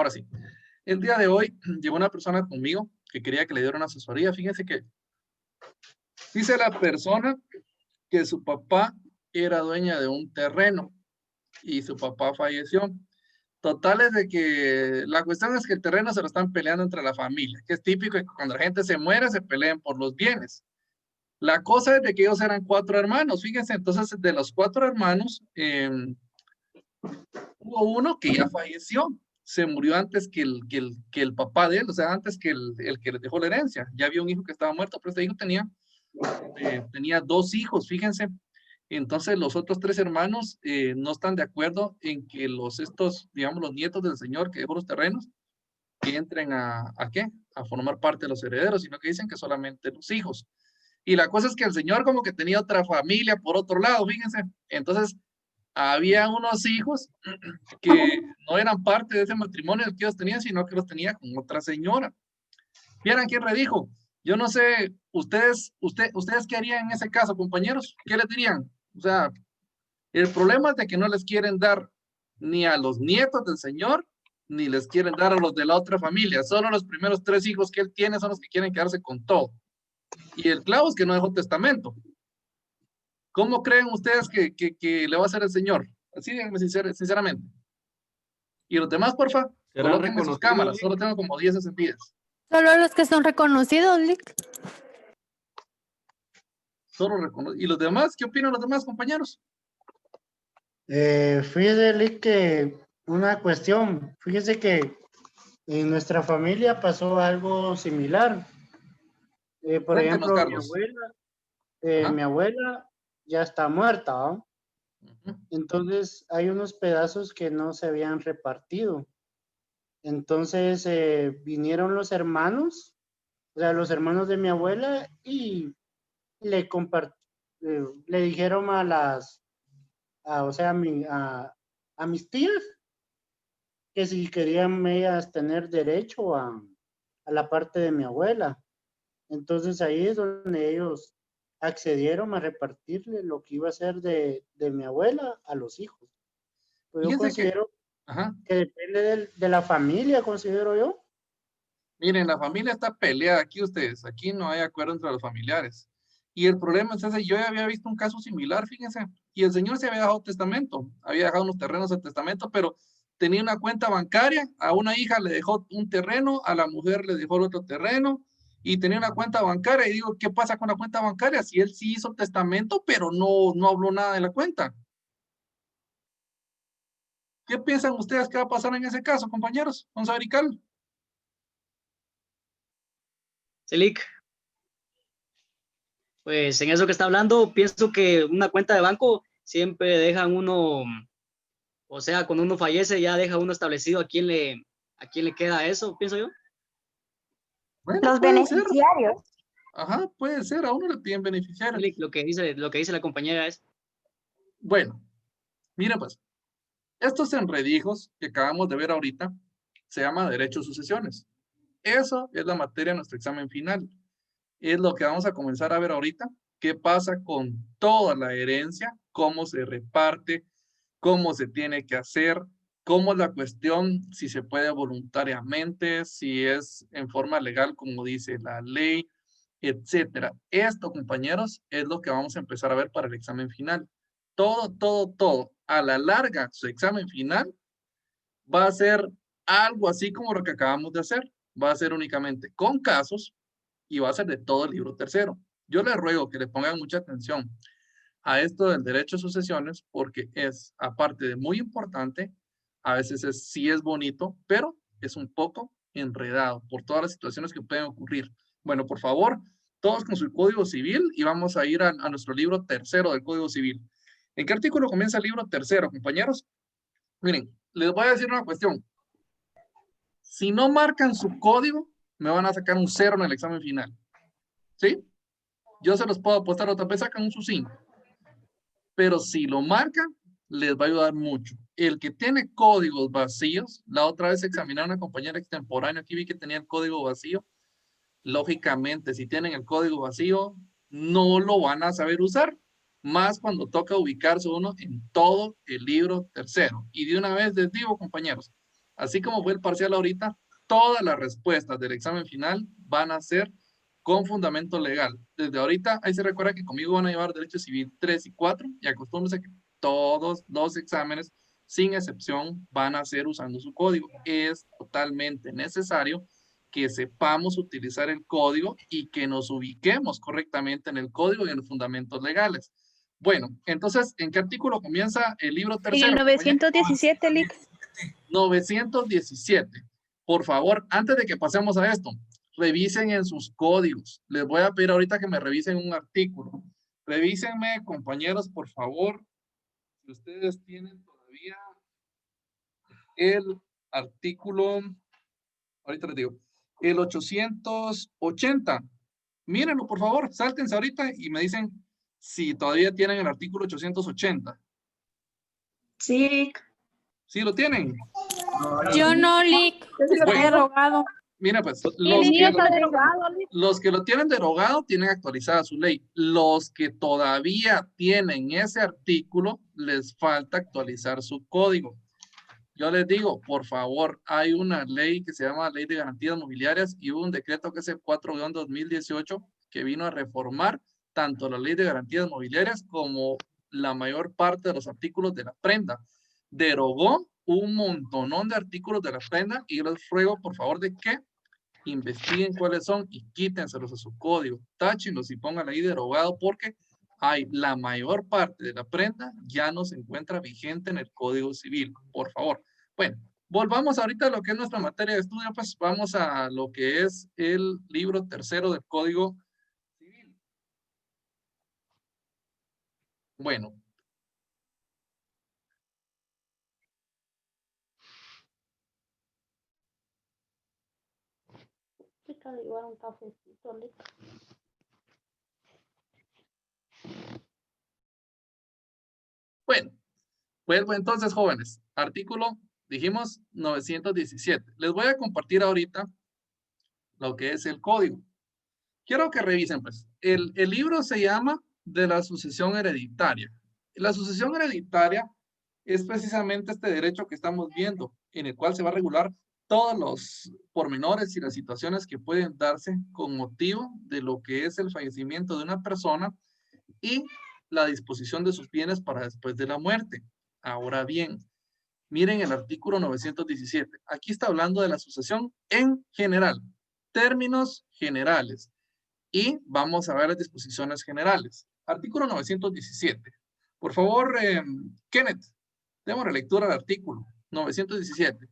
Ahora sí, el día de hoy llegó una persona conmigo que quería que le diera una asesoría. Fíjense que dice la persona que su papá era dueña de un terreno y su papá falleció. Total es de que la cuestión es que el terreno se lo están peleando entre la familia, que es típico que cuando la gente se muere se peleen por los bienes. La cosa es de que ellos eran 4 hermanos, fíjense, entonces de los 4 hermanos, hubo uno que ya falleció, se murió antes que el papá de él, o sea, antes que el que le dejó la herencia. Ya había un hijo que estaba muerto, pero este hijo tenía 2 hijos, fíjense. Entonces los otros 3 hermanos no están de acuerdo en que digamos, los nietos del señor que dejó los terrenos, que entren ¿a qué? A formar parte de los herederos, sino que dicen que solamente los hijos. Y la cosa es que el señor como que tenía otra familia por otro lado, fíjense. Entonces, había unos hijos que no eran parte de ese matrimonio que ellos tenían, sino que los tenía con otra señora. Vieran quién redijo. Yo no sé, ustedes qué harían en ese caso, compañeros, ¿qué les dirían? O sea, el problema es de que no les quieren dar ni a los nietos del señor, ni les quieren dar a los de la otra familia. Solo los primeros 3 hijos que él tiene son los que quieren quedarse con todo. Y el clavo es que no dejó testamento. ¿Cómo creen ustedes que le va a hacer el señor? Así díganme sinceramente. Y los demás, porfa, ¿Serán colóquenme sus reconocidos, cámaras. Lick? Solo tengo como 10 encendidas. Solo los que son reconocidos, Lick. ¿Y los demás? ¿Qué opinan los demás, compañeros? Fíjese, Lick, que una cuestión. Fíjese que en nuestra familia pasó algo similar. Por Cuéntenos, ejemplo, Carlos. mi abuela ya está muerta, ¿no? Ujú. Entonces hay unos pedazos que no se habían repartido. Entonces vinieron los hermanos, o sea, los hermanos de mi abuela, y le dijeron o sea, a mis tías que si querían ellas tener derecho a la parte de mi abuela. Entonces ahí es donde ellos accedieron a repartirle lo que iba a ser de mi abuela a los hijos. Pues yo Fíjense que, considero ajá, que depende de la familia, considero yo. miren, la familia está peleada aquí ustedes. Aquí no hay acuerdo entre los familiares. Y el problema es ese, yo ya había visto un caso similar, fíjense, y el señor se había dejado testamento, había dejado unos terrenos en testamento, pero tenía una cuenta bancaria, a una hija le dejó un terreno, a la mujer le dejó el otro terreno, y tenía una cuenta bancaria, y digo, ¿qué pasa con la cuenta bancaria? Si él sí hizo testamento, pero no habló nada de la cuenta. ¿Qué piensan ustedes que va a pasar en ese caso, compañeros? Vamos a ver, Ical. Sí, Lick. Pues en eso que está hablando, pienso que una cuenta de banco siempre dejan uno, o sea, cuando uno fallece ya deja uno establecido a quién le queda eso, pienso yo. Bueno, Los puede ser. beneficiarios. Ajá, puede ser. A uno le piden Sí, beneficiarios. Lick, lo que dice la compañera es, Bueno, mira pues, estos enredijos que acabamos de ver ahorita se llama derecho de sucesiones. Eso es la materia de nuestro examen final. Es lo que vamos a comenzar a ver ahorita. ¿Qué pasa con toda la herencia? ¿Cómo se reparte? ¿Cómo se tiene que hacer? ¿Cómo es la cuestión? Si se puede voluntariamente, si es en forma legal, como dice la ley, etcétera. Esto, compañeros, es lo que vamos a empezar a ver para el examen final. Todo. A la larga, su examen final va a ser algo así como lo que acabamos de hacer. Va a ser únicamente con casos y va a ser de todo el libro tercero. Yo les ruego que le pongan mucha atención a esto del derecho a sucesiones porque es, aparte de muy importante, a veces sí es bonito, pero es un poco enredado por todas las situaciones que pueden ocurrir. Bueno, por favor, todos con su código civil y vamos a ir a nuestro libro tercero del Código Civil. ¿En qué artículo comienza el libro tercero, compañeros? Miren, les voy a decir una cuestión. Si no marcan su código, me van a sacar un 0 en el examen final. ¿Sí? Yo se los puedo apostar, otra vez sacan un su 5. Pero si lo marcan, les va a ayudar mucho. El que tiene códigos vacíos, la otra vez examiné a una compañera extemporánea, aquí vi que tenía el código vacío. Lógicamente, si tienen el código vacío, no lo van a saber usar, más cuando toca ubicarse uno en todo el libro tercero. Y de una vez les digo, compañeros, así como fue el parcial ahorita, todas las respuestas del examen final van a ser con fundamento legal. Desde ahorita, ahí se recuerda que conmigo van a llevar Derecho Civil 3 y 4 y acostúmbrense que todos los exámenes, sin excepción, van a ser usando su código. Es totalmente necesario que sepamos utilizar el código y que nos ubiquemos correctamente en el código y en los fundamentos legales. Bueno, entonces, ¿en qué artículo comienza el libro En tercero? el 917, Lick. 917. Por favor, antes de que pasemos a esto, revisen en sus códigos. Les voy a pedir ahorita que me revisen un artículo. Revísenme, compañeros, por favor, si ustedes tienen todavía el artículo, ahorita les digo, el 880. Mírenlo, por favor, sáltense ahorita y me dicen si todavía tienen el artículo 880. Sí. ¿Sí lo tienen? Yo no, Lick. Está Bueno. derogado. Mira, pues, los que lo tienen derogado tienen actualizada su ley. Los que todavía tienen ese artículo, les falta actualizar su código. Yo les digo, por favor, hay una ley que se llama Ley de Garantías Mobiliarias y hubo un decreto que es el 4/2018 que vino a reformar tanto la Ley de Garantías Mobiliarias como la mayor parte de los artículos de la prenda. Derogó un montonón de artículos de la prenda y les ruego, por favor, de que investiguen cuáles son y quítenselos a su código. Táchenlos y pongan ahí derogado porque la mayor parte de la prenda ya no se encuentra vigente en el Código Civil. Por favor. Bueno, volvamos ahorita a lo que es nuestra materia de estudio, pues vamos a lo que es el libro tercero del Código Civil. Bueno. Un cafecito, Lick. Bueno, vuelvo entonces, jóvenes. Artículo, dijimos, 917. Les voy a compartir ahorita lo que es el código. Quiero que revisen, pues. El libro se llama De la sucesión hereditaria. La sucesión hereditaria es precisamente este derecho que estamos viendo, en el cual se va a regular todos los pormenores y las situaciones que pueden darse con motivo de lo que es el fallecimiento de una persona y la disposición de sus bienes para después de la muerte. Ahora bien, miren el artículo 917. Aquí está hablando de la sucesión en general, términos generales. Y vamos a ver las disposiciones generales. Artículo 917. Por favor, Kenneth, démosle lectura al artículo 917.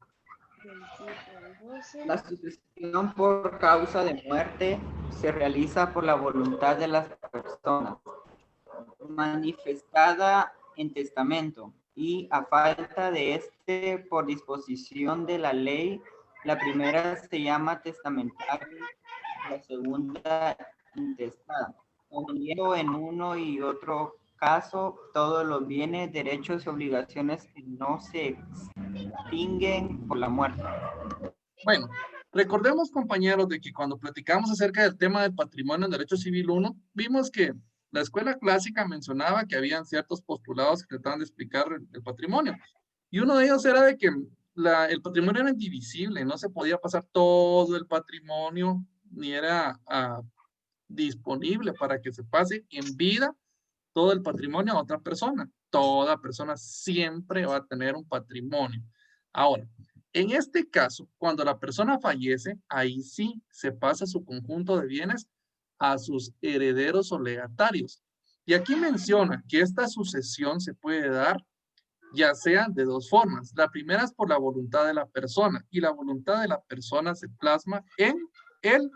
La sucesión por causa de muerte se realiza por la voluntad de las personas, manifestada en testamento, y a falta de este por disposición de la ley. La primera se llama testamentario, la segunda intestada, omitiendo en uno y otro caso todos los bienes, derechos y obligaciones que no se extinguen por la muerte. Bueno, recordemos, compañeros, de que cuando platicamos acerca del tema del patrimonio en Derecho Civil 1, vimos que la escuela clásica mencionaba que habían ciertos postulados que trataban de explicar el patrimonio. Y uno de ellos era de que el patrimonio era indivisible, no se podía pasar todo el patrimonio, ni era disponible para que se pase en vida todo el patrimonio a otra persona. Toda persona siempre va a tener un patrimonio. Ahora, en este caso, cuando la persona fallece, ahí sí se pasa su conjunto de bienes a sus herederos o legatarios. Y aquí menciona que esta sucesión se puede dar ya sea de dos formas. La primera es por la voluntad de la persona y la voluntad de la persona se plasma en el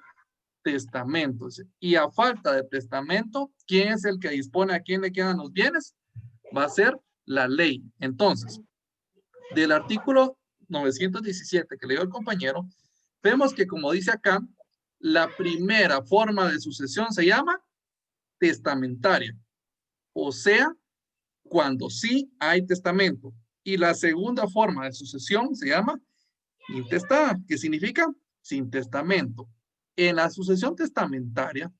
testamento. Y a falta de testamento, ¿quién es el que dispone a quién le quedan los bienes? Va a ser la ley. Entonces, del artículo 917 que leyó el compañero, vemos que como dice acá, la primera forma de sucesión se llama testamentaria. O sea, cuando sí hay testamento. Y la segunda forma de sucesión se llama intestada, que significa sin testamento. En la sucesión testamentaria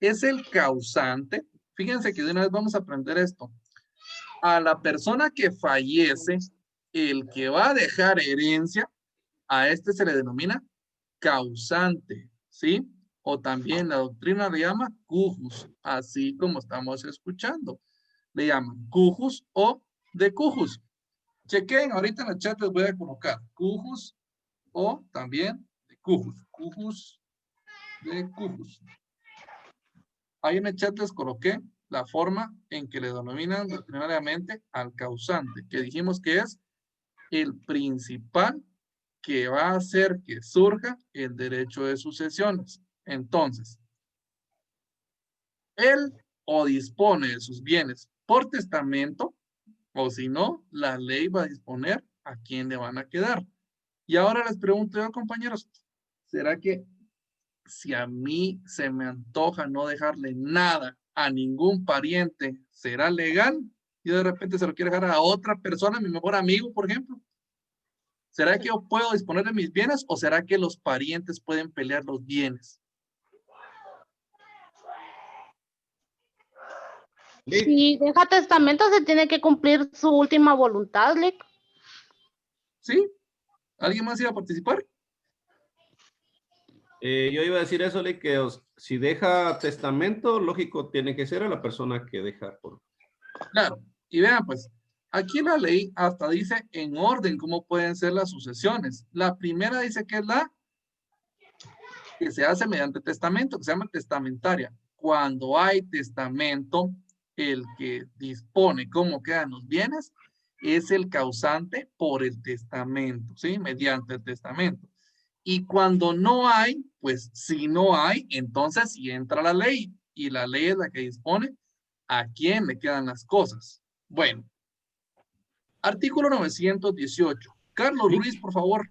es el causante. Fíjense que de una vez vamos a aprender esto. A la persona que fallece, el que va a dejar herencia A este se le denomina causante, ¿sí? O también la doctrina le llama cujus, así como estamos escuchando. Le llaman cujus o de cujus. Chequen, ahorita en el chat les voy a colocar cujus o también de cujus. Cujus de cujus. Ahí en el chat les coloqué la forma en que le denominan doctrinariamente al causante, que dijimos que es el principal que va a hacer que surja el derecho de sucesiones. Entonces, él o dispone de sus bienes por testamento, o si no, la ley va a disponer a quién le van a quedar. Y ahora les pregunto yo, compañeros, ¿será que si a mí se me antoja no dejarle nada a ningún pariente, será legal? Y de repente se lo quiero dejar a otra persona, a mi mejor amigo, por ejemplo. ¿Será que yo puedo disponer de mis bienes o será que los parientes pueden pelear los bienes? Si deja testamento, se tiene que cumplir su última voluntad, Lick. ¿Sí? ¿Alguien más iba a participar? Yo iba a decir eso, Lee, que si deja testamento, lógico, tiene que ser a la persona que deja. Claro. Y vean, pues, aquí la ley hasta dice en orden cómo pueden ser las sucesiones. La primera dice que es la que se hace mediante testamento, que se llama testamentaria. Cuando hay testamento, el que dispone cómo quedan los bienes es el causante por el testamento, ¿sí? Mediante el testamento. Y cuando no hay, pues si no hay, entonces sí entra la ley. Y la ley es la que dispone a quién le quedan las cosas. Bueno. Artículo 918. Carlos Ruiz, por favor.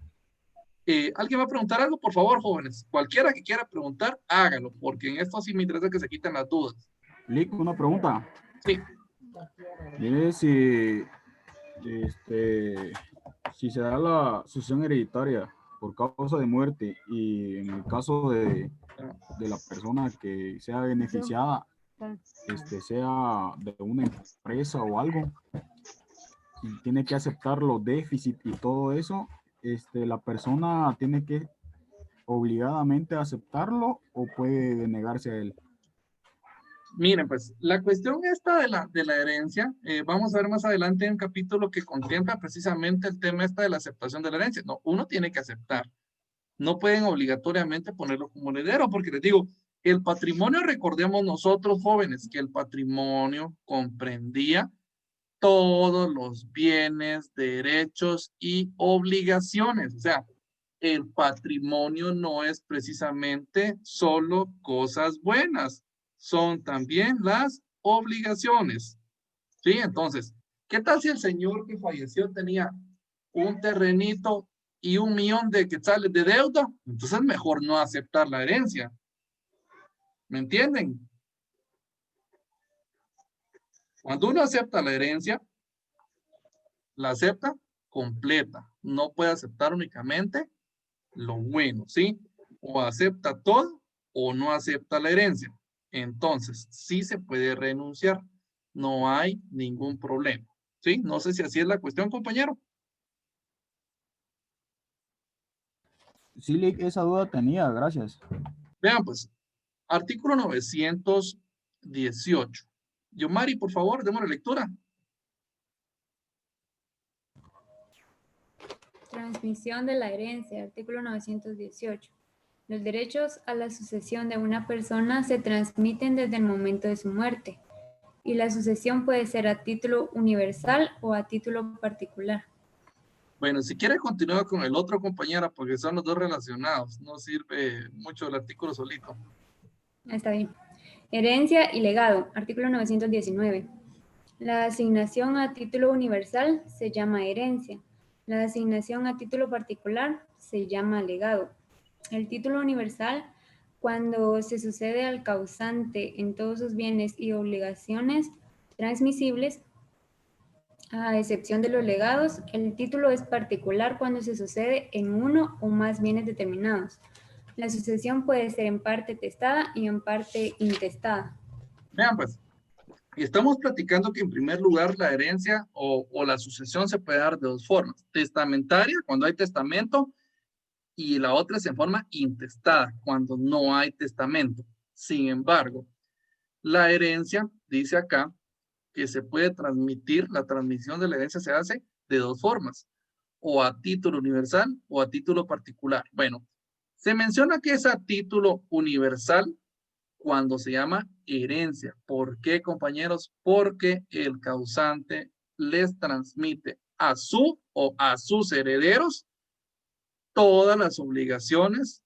¿Alguien va a preguntar algo? Por favor, jóvenes. Cualquiera que quiera preguntar, hágalo, porque en esto sí me interesa que se quiten las dudas. Lick, una pregunta. Sí. Mire, si se da la sucesión hereditaria por causa de muerte y en el caso de la persona que sea beneficiada, sea de una empresa o algo, y tiene que aceptar los déficits y todo eso, la persona tiene que obligadamente aceptarlo o puede denegarse a él. Miren, pues, la cuestión esta de la herencia, vamos a ver más adelante un capítulo que contempla precisamente el tema esta de la aceptación de la herencia. No, uno tiene que aceptar. No pueden obligatoriamente ponerlo como heredero, porque les digo, el patrimonio, recordemos nosotros jóvenes, que el patrimonio comprendía todos los bienes, derechos y obligaciones. O sea, el patrimonio no es precisamente solo cosas buenas, son también las obligaciones. ¿Sí? Entonces, ¿qué tal si el señor que falleció tenía un terrenito y 1 millón de quetzales de deuda? Entonces mejor no aceptar la herencia. ¿Me entienden? Cuando uno acepta la herencia, la acepta completa. No puede aceptar únicamente lo bueno, ¿sí? O acepta todo o no acepta la herencia. Entonces, sí se puede renunciar. No hay ningún problema, ¿sí? No sé si así es la cuestión, compañero. Sí, Lick, esa duda tenía, gracias. Vean, pues, artículo 918. Yomari, por favor, démosle lectura. Transmisión de la herencia, artículo 918. Los derechos a la sucesión de una persona se transmiten desde el momento de su muerte, y la sucesión puede ser a título universal o a título particular. Bueno, si quiere continuar con el otro, compañera, porque son los dos relacionados. No sirve mucho el artículo solito. Está bien. Herencia y legado, artículo 919. La asignación a título universal se llama herencia. La asignación a título particular se llama legado. El título universal, cuando se sucede al causante en todos sus bienes y obligaciones transmisibles, a excepción de los legados. El título es particular cuando se sucede en uno o más bienes determinados. La sucesión puede ser en parte testada y en parte intestada. Vean, pues, estamos platicando que en primer lugar la herencia o la sucesión se puede dar de dos formas. Testamentaria, cuando hay testamento, y la otra es en forma intestada, cuando no hay testamento. Sin embargo, la herencia, dice acá, que se puede transmitir, la transmisión de la herencia se hace de dos formas, o a título universal o a título particular. Bueno, se menciona que es a título universal cuando se llama herencia. ¿Por qué, compañeros? Porque el causante les transmite a su o a sus herederos todas las obligaciones,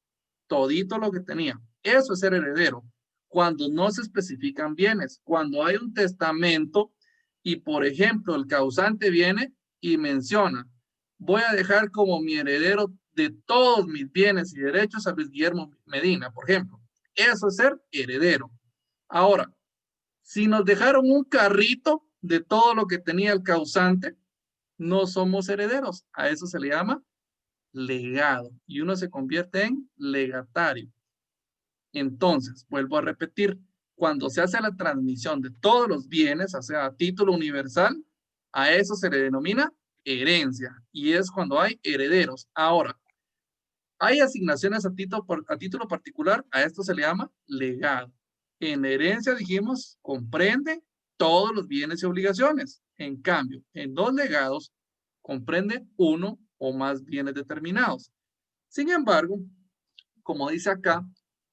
todito lo que tenía. Eso es ser heredero. Cuando no se especifican bienes, cuando hay un testamento y, por ejemplo, el causante viene y menciona, voy a dejar como mi heredero de todos mis bienes y derechos a Luis Guillermo Medina, por ejemplo. Eso es ser heredero. Ahora, si nos dejaron un carrito de todo lo que tenía el causante, no somos herederos. A eso se le llama legado y uno se convierte en legatario. Entonces, vuelvo a repetir, cuando se hace la transmisión de todos los bienes, o sea, a título universal, a eso se le denomina herencia y es cuando hay herederos. Ahora, hay asignaciones a título particular, a esto se le llama legado. En herencia, dijimos, comprende todos los bienes y obligaciones. En cambio, en los legados, comprende uno o más bienes determinados. Sin embargo, como dice acá,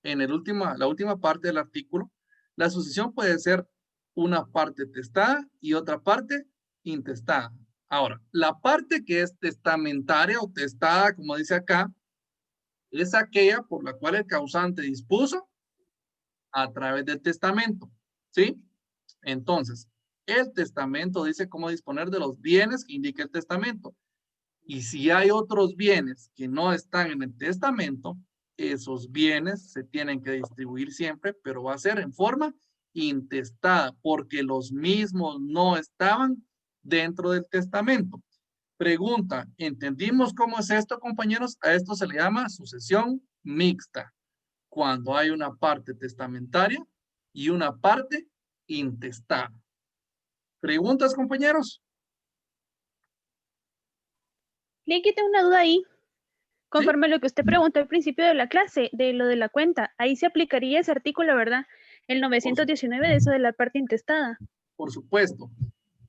en la última parte del artículo, la sucesión puede ser una parte testada y otra parte intestada. Ahora, la parte que es testamentaria o testada, como dice acá, es aquella por la cual el causante dispuso a través del testamento, ¿sí? Entonces, el testamento dice cómo disponer de los bienes que indica el testamento. Y si hay otros bienes que no están en el testamento, esos bienes se tienen que distribuir siempre, pero va a ser en forma intestada, porque los mismos no estaban dentro del testamento. Pregunta, ¿entendimos cómo es esto, compañeros? A esto se le llama sucesión mixta, cuando hay una parte testamentaria y una parte intestada. ¿Preguntas, compañeros? Le quité una duda ahí. Conforme a lo que usted preguntó al principio de la clase, de lo de la cuenta, ahí se aplicaría ese artículo, ¿verdad? El 919 de eso de la parte intestada. Por supuesto.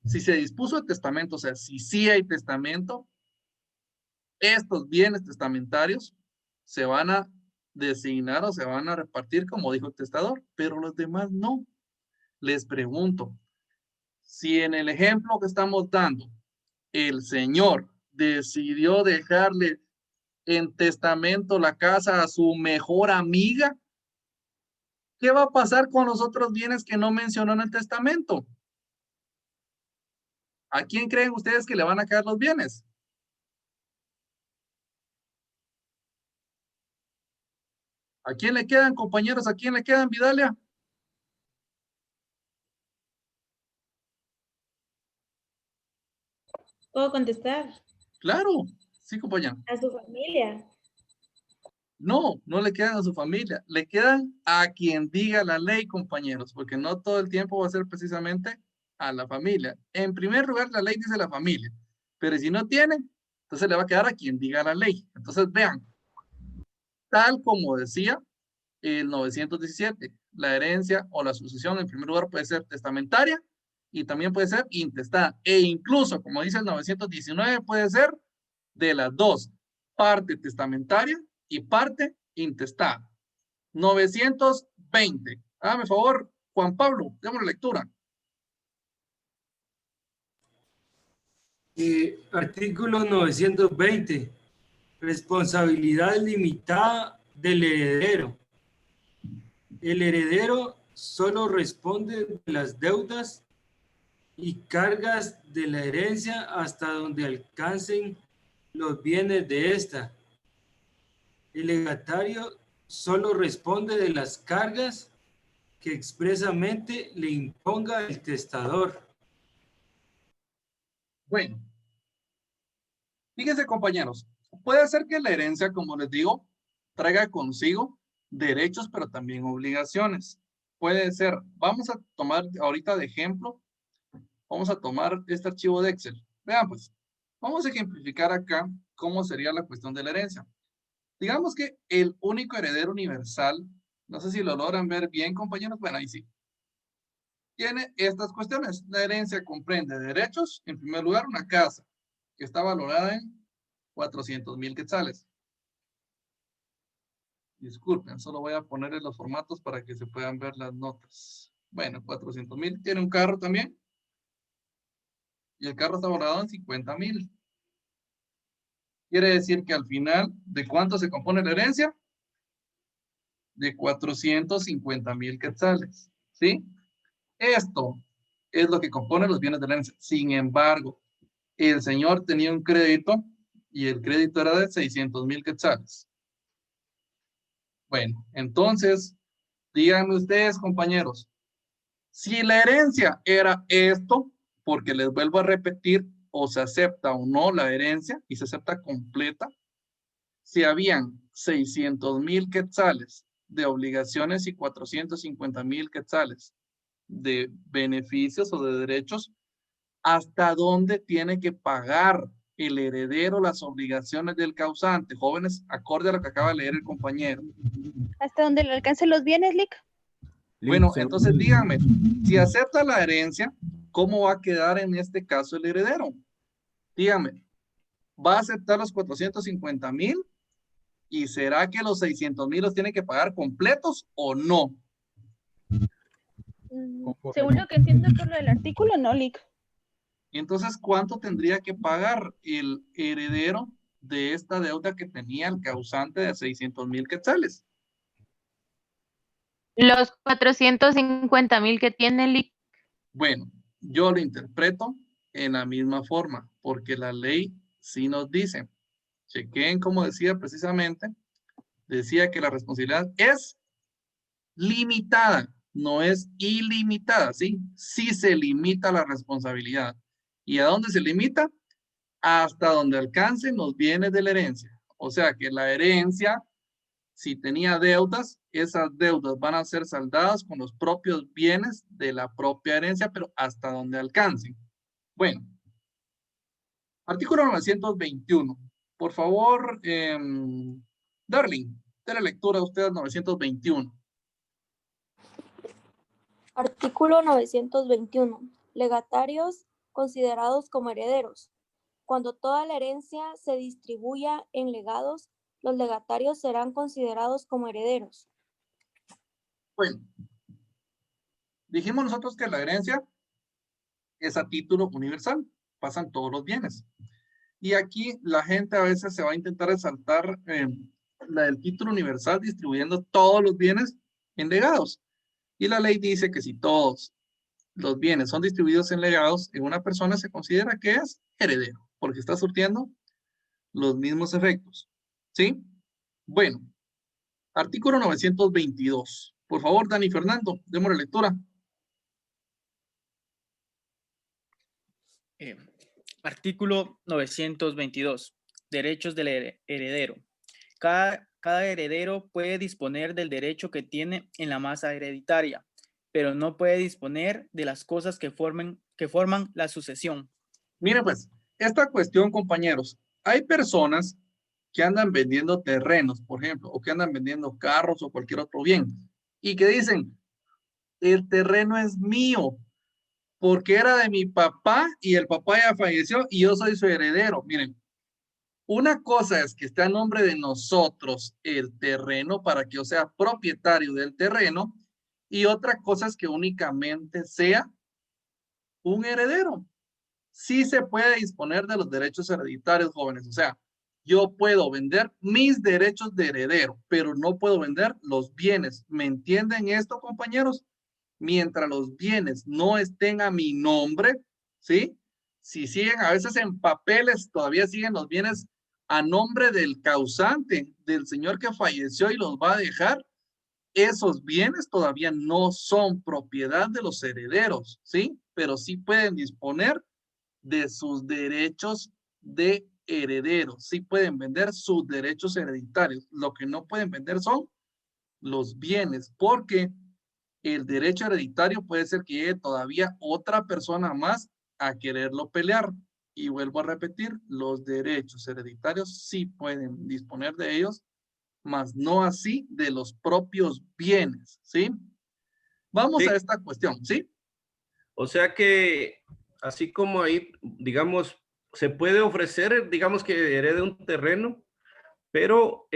Si se dispuso el testamento, o sea, si sí hay testamento, estos bienes testamentarios se van a designar o se van a repartir como dijo el testador, pero los demás no. Les pregunto, si en el ejemplo que estamos dando, el señor decidió dejarle en testamento la casa a su mejor amiga, ¿qué va a pasar con los otros bienes que no mencionó en el testamento? ¿A quién creen ustedes que le van a caer los bienes? ¿A quién le quedan, compañeros? ¿A quién le quedan, Vidalia? ¿Puedo contestar? Claro, sí, compañero. A su familia. No, no le quedan a su familia, le quedan a quien diga la ley, compañeros, porque no todo el tiempo va a ser precisamente a la familia. En primer lugar, la ley dice la familia, pero si no tiene, entonces le va a quedar a quien diga la ley. Entonces, vean, tal como decía el 917, la herencia o la sucesión en primer lugar puede ser testamentaria y también puede ser intestada, e incluso, como dice el 919, puede ser de las dos, parte testamentaria y parte intestada. 920. Hágame favor, Juan Pablo, démosle lectura. Artículo 920. Responsabilidad limitada del heredero. El heredero solo responde de las deudas y cargas de la herencia hasta donde alcancen los bienes de esta. El legatario solo responde de las cargas que expresamente le imponga el testador. Bueno, fíjense, compañeros, puede ser que la herencia, como les digo, traiga consigo derechos, pero también obligaciones. Puede ser, vamos a tomar ahorita de ejemplo, vamos a tomar este archivo de Excel. Vean pues, vamos a ejemplificar acá cómo sería la cuestión de la herencia. Digamos que el único heredero universal, no sé si lo logran ver bien, compañeros, bueno, ahí sí. Tiene estas cuestiones. La herencia comprende derechos, en primer lugar, una casa que está valorada en 400,000 quetzales. Disculpen, solo voy a ponerle los formatos para que se puedan ver las notas. Bueno, 400,000. Tiene un carro también. Y el carro está valorado en 50,000. Quiere decir que al final, ¿de cuánto se compone la herencia? De 450,000 quetzales. ¿Sí? Esto es lo que compone los bienes de la herencia. Sin embargo, el señor tenía un crédito y el crédito era de 600,000 quetzales. Bueno, entonces, díganme ustedes, compañeros, si la herencia era esto, porque les vuelvo a repetir, o se acepta o no la herencia y se acepta completa, si habían 600,000 quetzales de obligaciones y 450,000 quetzales de beneficios o de derechos, ¿hasta dónde tiene que pagar el heredero las obligaciones del causante? Jóvenes, acorde a lo que acaba de leer el compañero. ¿Hasta donde le alcancen los bienes, Lick? Bueno, entonces díganme, si acepta la herencia, ¿cómo va a quedar en este caso el heredero? Díganme, ¿va a aceptar los 450,000? ¿Y será que los 600,000 los tiene que pagar completos o no? Según lo que entiendo por lo del artículo, no, Lick. Entonces, ¿cuánto tendría que pagar el heredero de esta deuda que tenía el causante de 600,000 quetzales? Los 450,000 que tiene Lick. Bueno, yo lo interpreto en la misma forma, porque la ley sí nos dice, chequen como decía precisamente, decía que la responsabilidad es limitada, no es ilimitada, ¿sí? Sí se limita la responsabilidad. ¿Y a dónde se limita? Hasta donde alcancen los bienes de la herencia. O sea que la herencia, si tenía deudas, esas deudas van a ser saldadas con los propios bienes de la propia herencia, pero hasta donde alcancen. Bueno, artículo 921. Por favor, Darling, de la lectura a ustedes 921. Artículo 921. Legatarios considerados como herederos. Cuando toda la herencia se distribuya en legados, los legatarios serán considerados como herederos. Bueno, dijimos nosotros que la herencia es a título universal, pasan todos los bienes. Y aquí la gente a veces se va a intentar resaltar la del título universal distribuyendo todos los bienes en legados. Y la ley dice que si todos los bienes son distribuidos en legados, en una persona se considera que es heredero, porque está surtiendo los mismos efectos. ¿Sí? Bueno, artículo 922. Por favor, Dani Fernando, démosle lectura. Artículo 922. Derechos del heredero. Cada heredero puede disponer del derecho que tiene en la masa hereditaria, pero no puede disponer de las cosas que forman la sucesión. Miren pues, esta cuestión, compañeros, hay personas que andan vendiendo terrenos, por ejemplo, o que andan vendiendo carros o cualquier otro bien, y que dicen, el terreno es mío, porque era de mi papá y el papá ya falleció y yo soy su heredero. Miren, una cosa es que esté a nombre de nosotros el terreno para que yo sea propietario del terreno, y otra cosa es que únicamente sea un heredero. Sí se puede disponer de los derechos hereditarios, jóvenes. O sea, yo puedo vender mis derechos de heredero, pero no puedo vender los bienes. ¿Me entienden esto, compañeros? Mientras los bienes no estén a mi nombre, ¿sí? Si siguen a veces en papeles, todavía siguen los bienes a nombre del causante, del señor que falleció y los va a dejar, esos bienes todavía no son propiedad de los herederos, ¿sí? Pero sí pueden disponer de sus derechos de herederos, sí pueden vender sus derechos hereditarios. Lo que no pueden vender son los bienes, porque el derecho hereditario puede ser que llegue todavía otra persona más a quererlo pelear. Y vuelvo a repetir, los derechos hereditarios sí pueden disponer de ellos mas no así de los propios bienes, ¿sí? Vamos Sí. a esta cuestión, ¿sí? O sea que, así como ahí, digamos, se puede ofrecer, digamos, que herede un terreno, pero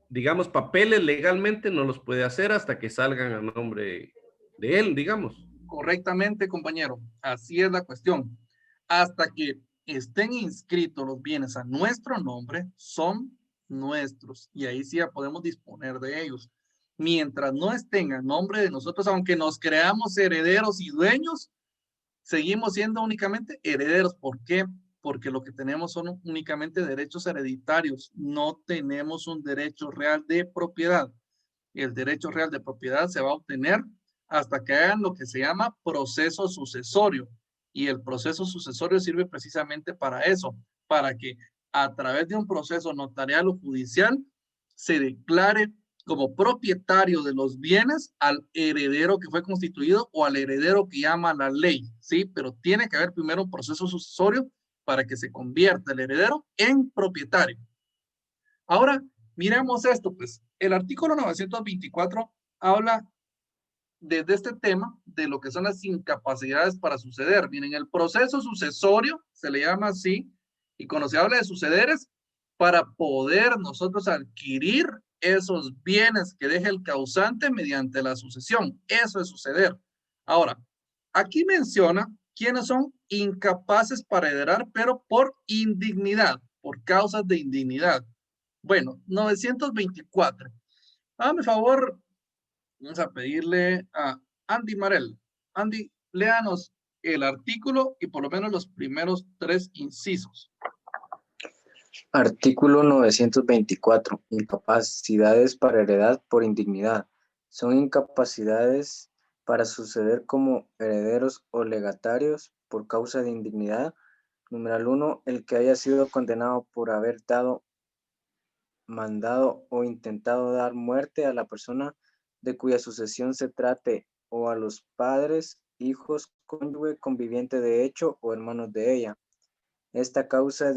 digamos, papeles legalmente no los puede hacer hasta que salgan a nombre de él, digamos. Correctamente, compañero. Así es la cuestión. Hasta que estén inscritos los bienes a nuestro nombre, son nuestros. Y ahí sí ya podemos disponer de ellos. Mientras no estén a nombre de nosotros, aunque nos creamos herederos y dueños, seguimos siendo únicamente herederos. ¿Por qué? Porque lo que tenemos son únicamente derechos hereditarios. No tenemos un derecho real de propiedad. El derecho real de propiedad se va a obtener hasta que hagan lo que se llama proceso sucesorio. Y el proceso sucesorio sirve precisamente para eso, para que a través de un proceso notarial o judicial se declare como propietario de los bienes al heredero que fue constituido o al heredero que llama la ley, ¿sí? Pero tiene que haber primero un proceso sucesorio para que se convierta el heredero en propietario. Ahora, miremos esto, pues. El artículo 924 habla desde este tema de lo que son las incapacidades para suceder. Miren, el proceso sucesorio se le llama así, y cuando se habla de sucederes, para poder nosotros adquirir esos bienes que deja el causante mediante la sucesión. Eso es suceder. Ahora, aquí menciona quiénes son incapaces para heredar, pero por indignidad, por causas de indignidad. Bueno, 924. Hágame favor, vamos a pedirle a Andy Marel. Andy, léanos el artículo y por lo menos los primeros 3 incisos. Artículo 924. Incapacidades para heredar por indignidad. Son incapacidades para suceder como herederos o legatarios por causa de indignidad. Numeral 1. El que haya sido condenado por haber dado, mandado o intentado dar muerte a la persona de cuya sucesión se trate o a los padres, hijos, cónyuge, conviviente de hecho o hermanos de ella. Esta causa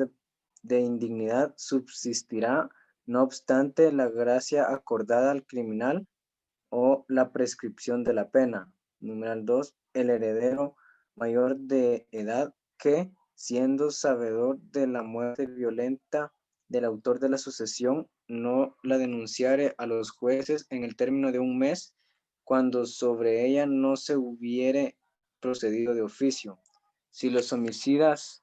de indignidad subsistirá, no obstante la gracia acordada al criminal o la prescripción de la pena. Numeral 2. El heredero mayor de edad que, siendo sabedor de la muerte violenta del autor de la sucesión, no la denunciare a los jueces en el término de 1 mes, cuando sobre ella no se hubiere procedido de oficio. Si los homicidas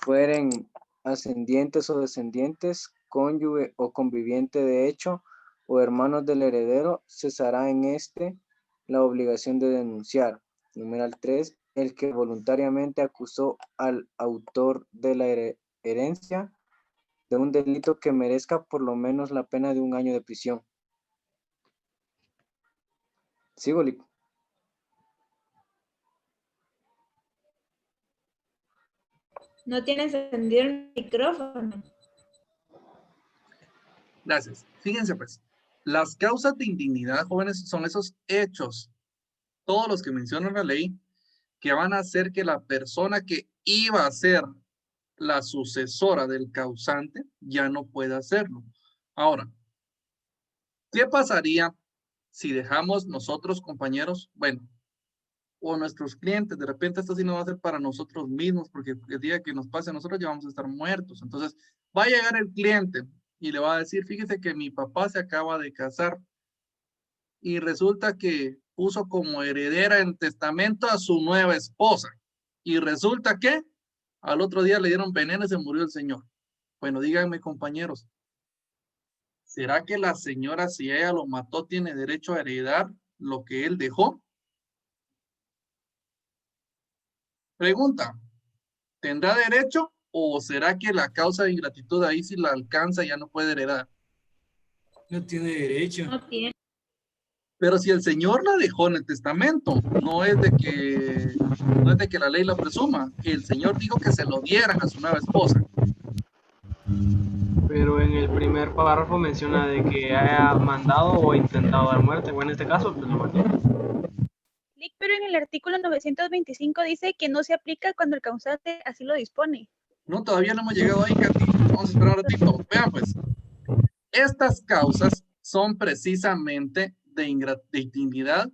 fueren ascendientes o descendientes, cónyuge o conviviente de hecho, o hermanos del heredero, cesará en este la obligación de denunciar. Numeral 3. El que voluntariamente acusó al autor de la herencia de un delito que merezca por lo menos la pena de 1 año de prisión. ¿Sigo, Lico? No tienes encendido el micrófono. Gracias. Fíjense pues, las causas de indignidad, jóvenes, son esos hechos, todos los que menciona la ley, que van a hacer que la persona que iba a ser la sucesora del causante ya no pueda hacerlo. Ahora, ¿qué pasaría si dejamos nosotros, compañeros, bueno, o nuestros clientes, de repente esto sí no va a ser para nosotros mismos, porque el día que nos pase a nosotros ya vamos a estar muertos? Entonces, va a llegar el cliente y le va a decir, fíjese que mi papá se acaba de casar y resulta que puso como heredera en testamento a su nueva esposa. Y resulta que al otro día le dieron veneno y se murió el señor. Bueno, díganme, compañeros, ¿será que la señora, si ella lo mató, tiene derecho a heredar lo que él dejó? Pregunta, ¿tendrá derecho o será que la causa de ingratitud ahí si la alcanza ya no puede heredar? No tiene derecho. No tiene. Pero si el señor la dejó en el testamento, no es de que la ley la presuma. El señor dijo que se lo dieran a su nueva esposa. Pero en el primer párrafo menciona de que haya mandado o intentado dar muerte, o en este caso, pues lo mató. Pero en el artículo 925 dice que no se aplica cuando el causante así lo dispone. No, todavía no hemos llegado ahí, Katy. Vamos a esperar un ratito. Vean pues. Estas causas son precisamente de indignidad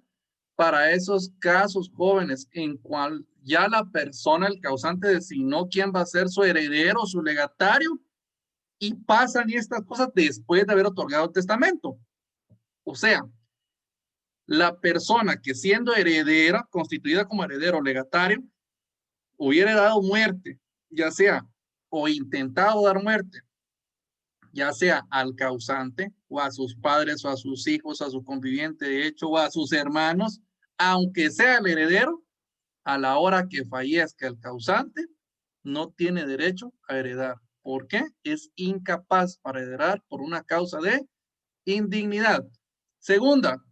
para esos casos jóvenes en cual ya la persona, el causante, designó quién va a ser su heredero, su legatario, y pasan estas cosas después de haber otorgado el testamento. O sea, la persona que siendo heredera, constituida como heredero o legatario, hubiera dado muerte, ya sea, o intentado dar muerte, ya sea al causante, o a sus padres, o a sus hijos, a su conviviente de hecho, o a sus hermanos, aunque sea el heredero, a la hora que fallezca el causante, no tiene derecho a heredar. ¿Por qué? Es incapaz para heredar por una causa de indignidad. Segunda,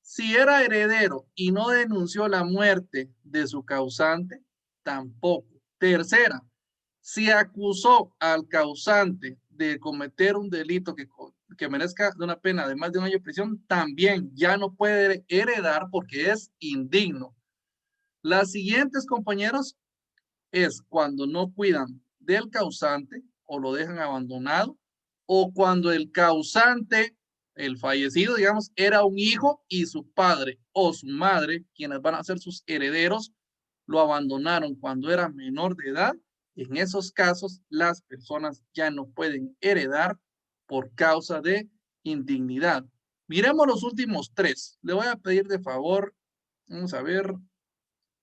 si era heredero y no denunció la muerte de su causante, tampoco. Tercera, si acusó al causante de cometer un delito que merezca de una pena de más de un año de prisión, también ya no puede heredar porque es indigno. Las siguientes, compañeros, es cuando no cuidan del causante o lo dejan abandonado, o cuando el causante, el fallecido, digamos, era un hijo y su padre o su madre, quienes van a ser sus herederos, lo abandonaron cuando era menor de edad. En esos casos, las personas ya no pueden heredar por causa de indignidad. Miremos los últimos tres. Le voy a pedir de favor, vamos a ver,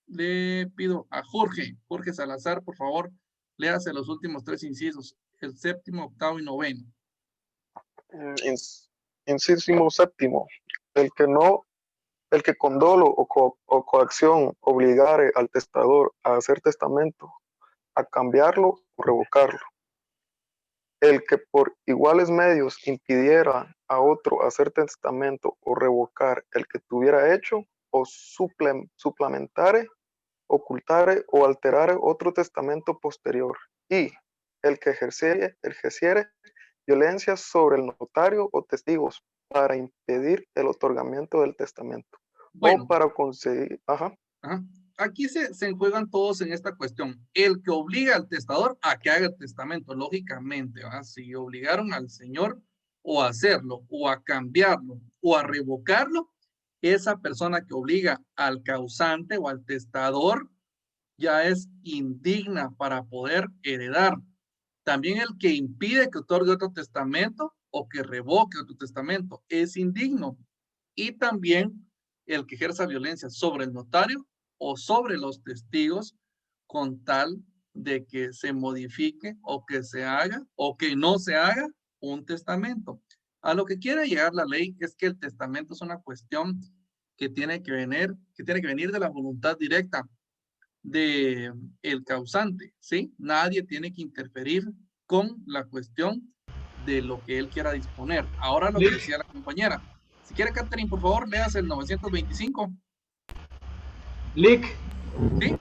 le pido a Jorge Salazar, por favor, léase los últimos tres incisos, el séptimo, octavo y noveno. Inciso séptimo, el que con dolo o coacción obligare al testador a hacer testamento, a cambiarlo o revocarlo. El que por iguales medios impidiera a otro hacer testamento o revocar el que tuviera hecho, o suplementare, ocultare o alterare otro testamento posterior. Y el que ejerciere violencia sobre el notario o testigos para impedir el otorgamiento del testamento. Bueno, o para conseguir... Ajá. Aquí se enjuegan todos en esta cuestión. El que obliga al testador a que haga el testamento, lógicamente, ¿verdad? Si obligaron al señor o a hacerlo, o a cambiarlo, o a revocarlo, esa persona que obliga al causante o al testador ya es indigna para poder heredar. También el que impide que otorgue otro testamento o que revoque otro testamento es indigno. Y también el que ejerza violencia sobre el notario o sobre los testigos con tal de que se modifique o que se haga o que no se haga un testamento. A lo que quiere llegar la ley es que el testamento es una cuestión que tiene que venir de la voluntad directa de el causante, ¿sí? Nadie tiene que interferir con la cuestión de lo que él quiera disponer. Ahora lo que decía la compañera. Si quiere, Catherine, por favor, leas el 925. Lick. ¿Sí?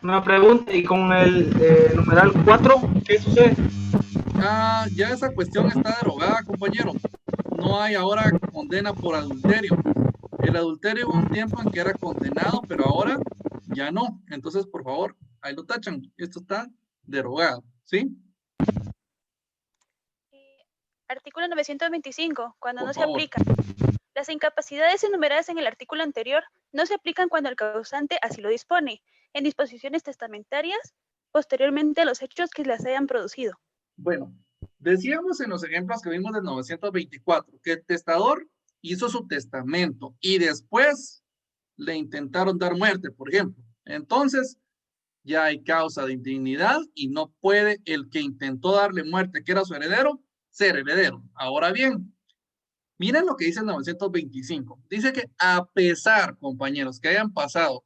Una pregunta, y con el numeral 4, ¿qué sucede? Ya esa cuestión está derogada, compañero. No hay ahora condena por adulterio. El adulterio hubo un tiempo en que era condenado, pero ahora ya no. Entonces, por favor, ahí lo tachan. Esto está derogado, ¿sí? Artículo 925, cuando Por no se favor. aplica. Las incapacidades enumeradas en el artículo anterior no se aplican cuando el causante así lo dispone, en disposiciones testamentarias, posteriormente a los hechos que las hayan producido. Bueno, decíamos en los ejemplos que vimos del 924 que el testador hizo su testamento y después le intentaron dar muerte, por ejemplo. Entonces, ya hay causa de indignidad y no puede el que intentó darle muerte, que era su heredero, ser heredero. Ahora bien, miren lo que dice el 925. Dice que a pesar, compañeros, que hayan pasado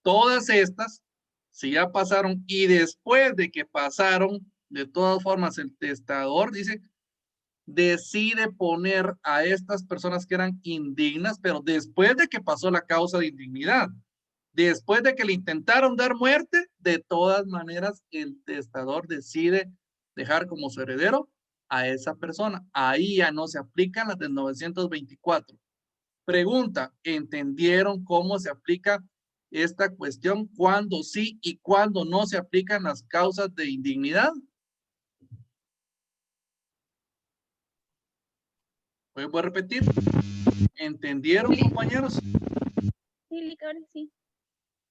todas estas, si ya pasaron y después de que pasaron, de todas formas, el testador dice, decide poner a estas personas que eran indignas, pero después de que pasó la causa de indignidad, después de que le intentaron dar muerte, de todas maneras el testador decide dejar como su heredero a esa persona. Ahí ya no se aplican las del 924. Pregunta, ¿entendieron cómo se aplica esta cuestión? ¿Cuándo sí y cuándo no se aplican las causas de indignidad? Voy a repetir. ¿Entendieron, compañeros? Sí, Lick, ahora sí.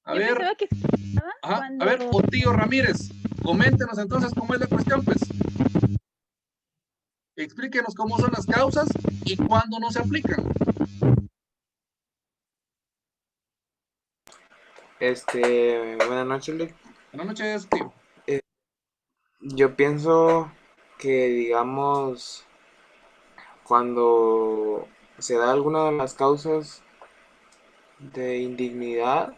A Yo ver, pensaba que estaba ajá, a ver, cuando... Otío Ramírez, coméntenos entonces cómo es la cuestión, pues. Explíquenos cómo son las causas y cuándo no se aplican. Buenas noches, Lick. Buenas noches, tío. Yo pienso que, digamos, cuando se da alguna de las causas de indignidad,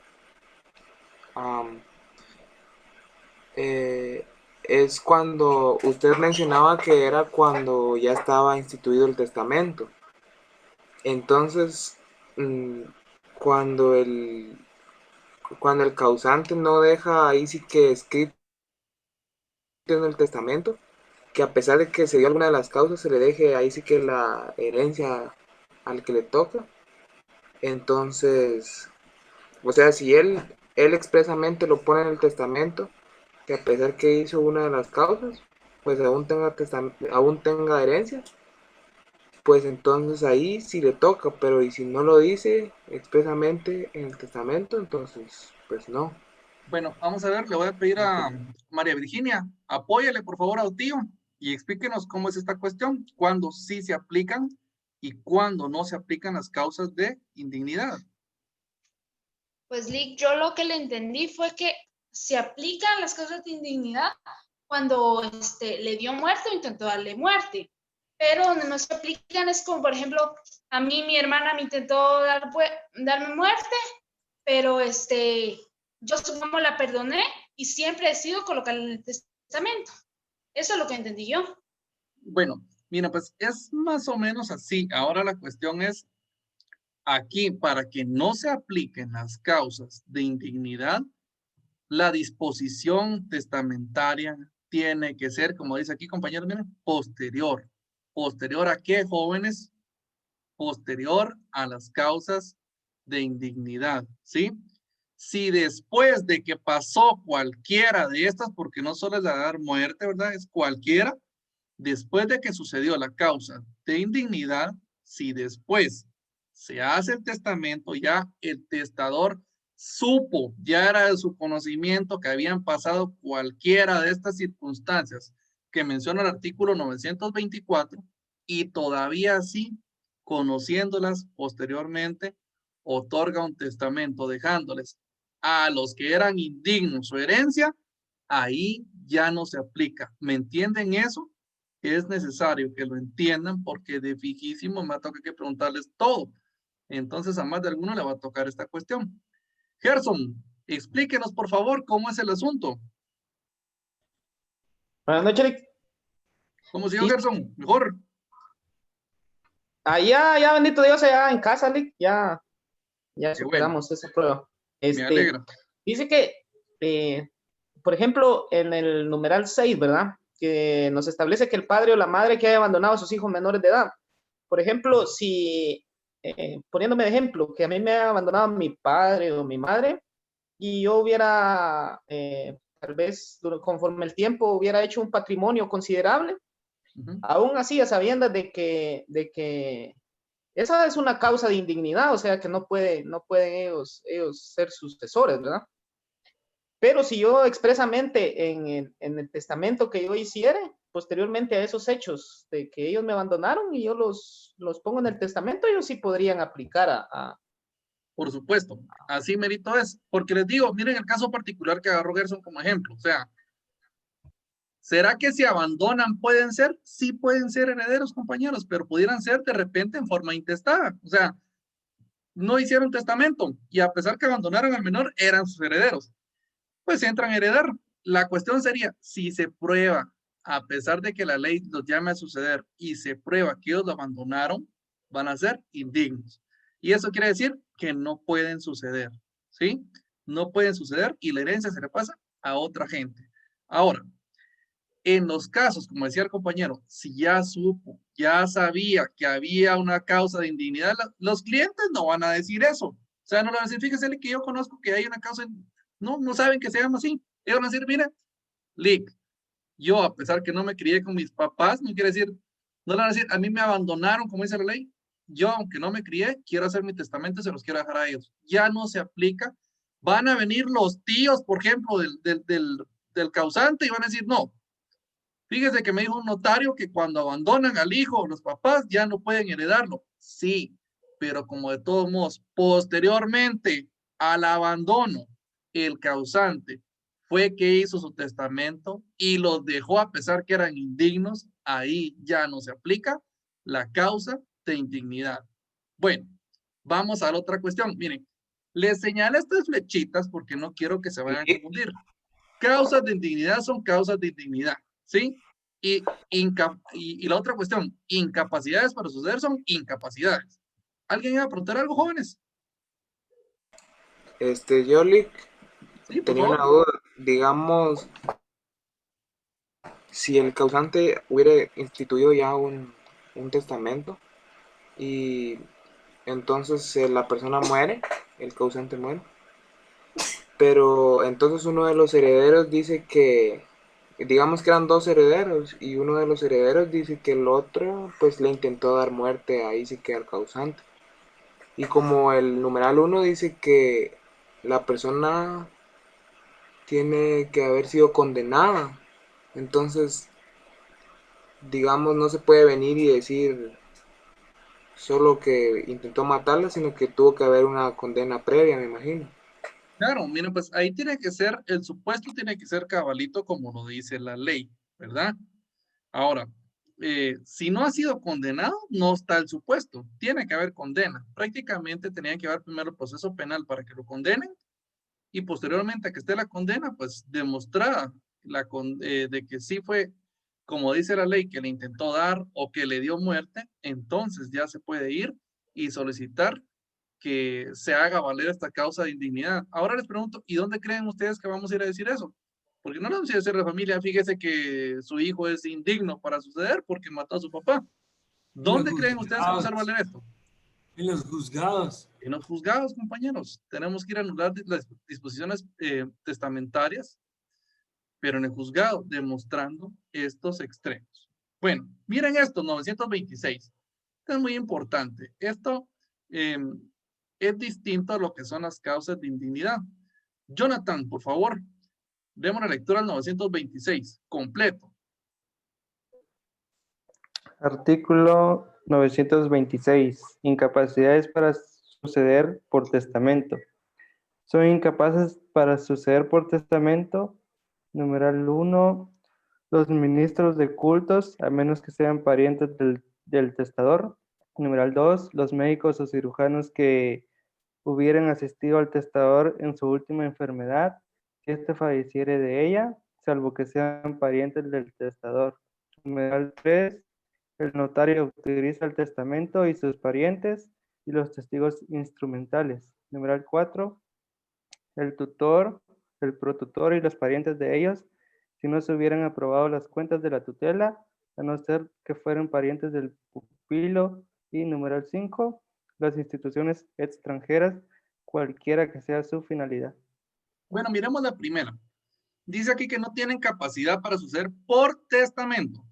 es cuando usted mencionaba que era cuando ya estaba instituido el testamento. Entonces, cuando el causante no deja ahí sí que escrito en el testamento, que a pesar de que se dio alguna de las causas, se le deje ahí sí que la herencia al que le toca. Entonces, o sea, si él expresamente lo pone en el testamento, que a pesar que hizo una de las causas, pues aún tenga herencia, pues entonces ahí sí le toca, pero y si no lo dice expresamente en el testamento, entonces pues no. Bueno, vamos a ver, le voy a pedir a María Virginia, apóyale por favor a Otío y explíquenos cómo es esta cuestión, cuándo sí se aplican y cuándo no se aplican las causas de indignidad. Pues Lick, yo lo que le entendí fue que se aplican las causas de indignidad cuando le dio muerte o intentó darle muerte. Pero donde no se aplican es como, por ejemplo, a mí mi hermana me intentó darme muerte, pero yo supongo la perdoné y siempre decido colocarla en el testamento. Eso es lo que entendí yo. Bueno, mira, pues es más o menos así. Ahora la cuestión es, aquí, para que no se apliquen las causas de indignidad, la disposición testamentaria tiene que ser, como dice aquí, compañeros, miren, posterior. ¿Posterior a qué, jóvenes? Posterior a las causas de indignidad, ¿sí? Si después de que pasó cualquiera de estas, porque no solo es la de dar muerte, ¿verdad? Es cualquiera, después de que sucedió la causa de indignidad, si después se hace el testamento, ya el testador supo, ya era de su conocimiento que habían pasado cualquiera de estas circunstancias que menciona el artículo 924 y todavía así, conociéndolas posteriormente, otorga un testamento dejándoles a los que eran indignos su herencia, ahí ya no se aplica. ¿Me entienden eso? Es necesario que lo entiendan porque de fijísimo me toca que preguntarles todo. Entonces a más de alguno le va a tocar esta cuestión. Gerson, explíquenos por favor cómo es el asunto. Buenas noches, Lick. ¿Cómo siguió Gerson? Mejor. Ya, bendito Dios, ya en casa, Lick, ya superamos esa prueba. Me alegra. Dice que, por ejemplo, en el numeral 6, ¿verdad? Que nos establece que el padre o la madre que haya abandonado a sus hijos menores de edad. Por ejemplo, si, poniéndome de ejemplo, que a mí me ha abandonado mi padre o mi madre y yo hubiera, tal vez, conforme el tiempo, hubiera hecho un patrimonio considerable, aún así, a sabiendas de que esa es una causa de indignidad, o sea que no pueden ellos ser sucesores, ¿verdad? Pero si yo expresamente en el testamento que yo hiciere, posteriormente a esos hechos de que ellos me abandonaron y yo los pongo en el testamento, ellos sí podrían aplicar a... Por supuesto, así mérito es. Porque les digo, miren el caso particular que agarró Gerson como ejemplo. O sea, ¿será que si abandonan pueden ser? Sí pueden ser herederos, compañeros, pero pudieran ser de repente en forma intestada. O sea, no hicieron testamento y a pesar que abandonaron al menor, eran sus herederos. Pues entran a heredar. La cuestión sería, si se prueba, a pesar de que la ley los llame a suceder y se prueba que ellos lo abandonaron, van a ser indignos. Y eso quiere decir que no pueden suceder, ¿sí? No pueden suceder y la herencia se le pasa a otra gente. Ahora, en los casos, como decía el compañero, si ya supo, ya sabía que había una causa de indignidad, los clientes no van a decir eso. O sea, no le van a decir, fíjese que yo conozco que hay una causa, no saben que se llama así. Ellos van a decir, mire, Lick, yo a pesar que no me crié con mis papás, no quiere decir, No le van a decir, a mí me abandonaron, como dice la ley. Yo, aunque no me crié, quiero hacer mi testamento y se los quiero dejar a ellos. Ya no se aplica. Van a venir los tíos, por ejemplo, del causante y van a decir, no. Fíjese que me dijo un notario que cuando abandonan al hijo o los papás ya no pueden heredarlo. Sí, pero como de todos modos, posteriormente al abandono, el causante fue que hizo su testamento y los dejó a pesar que eran indignos, ahí ya no se aplica la causa de indignidad. Bueno, vamos a la otra cuestión. Miren, les señalé estas flechitas porque no quiero que se vayan a confundir. Causas de indignidad son causas de indignidad, ¿sí? Y la otra cuestión, incapacidades para suceder son incapacidades. ¿Alguien iba a preguntar algo, jóvenes? Yoli, sí, tenía una duda. Digamos, si el causante hubiera instituido ya un testamento y entonces la persona muere, el causante muere, pero entonces uno de los herederos dice que, digamos que eran dos herederos y uno de los herederos dice que el otro pues le intentó dar muerte, ahí sí que al causante. Y como el numeral 1 dice que la persona tiene que haber sido condenada, entonces, digamos, no se puede venir y decir solo que intentó matarla, sino que tuvo que haber una condena previa, me imagino. Claro, miren, pues ahí tiene que ser, el supuesto tiene que ser cabalito como lo dice la ley, ¿verdad? Ahora, si no ha sido condenado, no está el supuesto. Tiene que haber condena. Prácticamente tenía que haber primero el proceso penal para que lo condenen y posteriormente a que esté la condena, pues demostrada de que sí fue, como dice la ley, que le intentó dar o que le dio muerte, entonces ya se puede ir y solicitar que se haga valer esta causa de indignidad. Ahora les pregunto, ¿y dónde creen ustedes que vamos a ir a decir eso? Porque no le vamos a decir a la familia, fíjese que su hijo es indigno para suceder porque mató a su papá. ¿Dónde creen ustedes que vamos a hacer valer esto? En los juzgados. En los juzgados, compañeros. Tenemos que ir a anular las disposiciones testamentarias, pero en el juzgado, demostrando estos extremos. Bueno, miren esto, 926. Esto es muy importante. Esto es distinto a lo que son las causas de indignidad. Jonathan, por favor, demos la lectura al 926, completo. Artículo 926. Incapacidades para suceder por testamento. Son incapaces para suceder por testamento. Numeral 1. Los ministros de cultos, a menos que sean parientes del testador. Numeral 2. Los médicos o cirujanos que hubieran asistido al testador en su última enfermedad, si éste falleciere de ella, salvo que sean parientes del testador. Numeral 3. El notario autoriza el testamento y sus parientes y los testigos instrumentales. Numeral 4. El tutor, el protutor y los parientes de ellos, si no se hubieran aprobado las cuentas de la tutela, a no ser que fueran parientes del pupilo. Y numeral 5. Las instituciones extranjeras, cualquiera que sea su finalidad. Bueno, miremos la primera. Dice aquí que no tienen capacidad para suceder por testamento.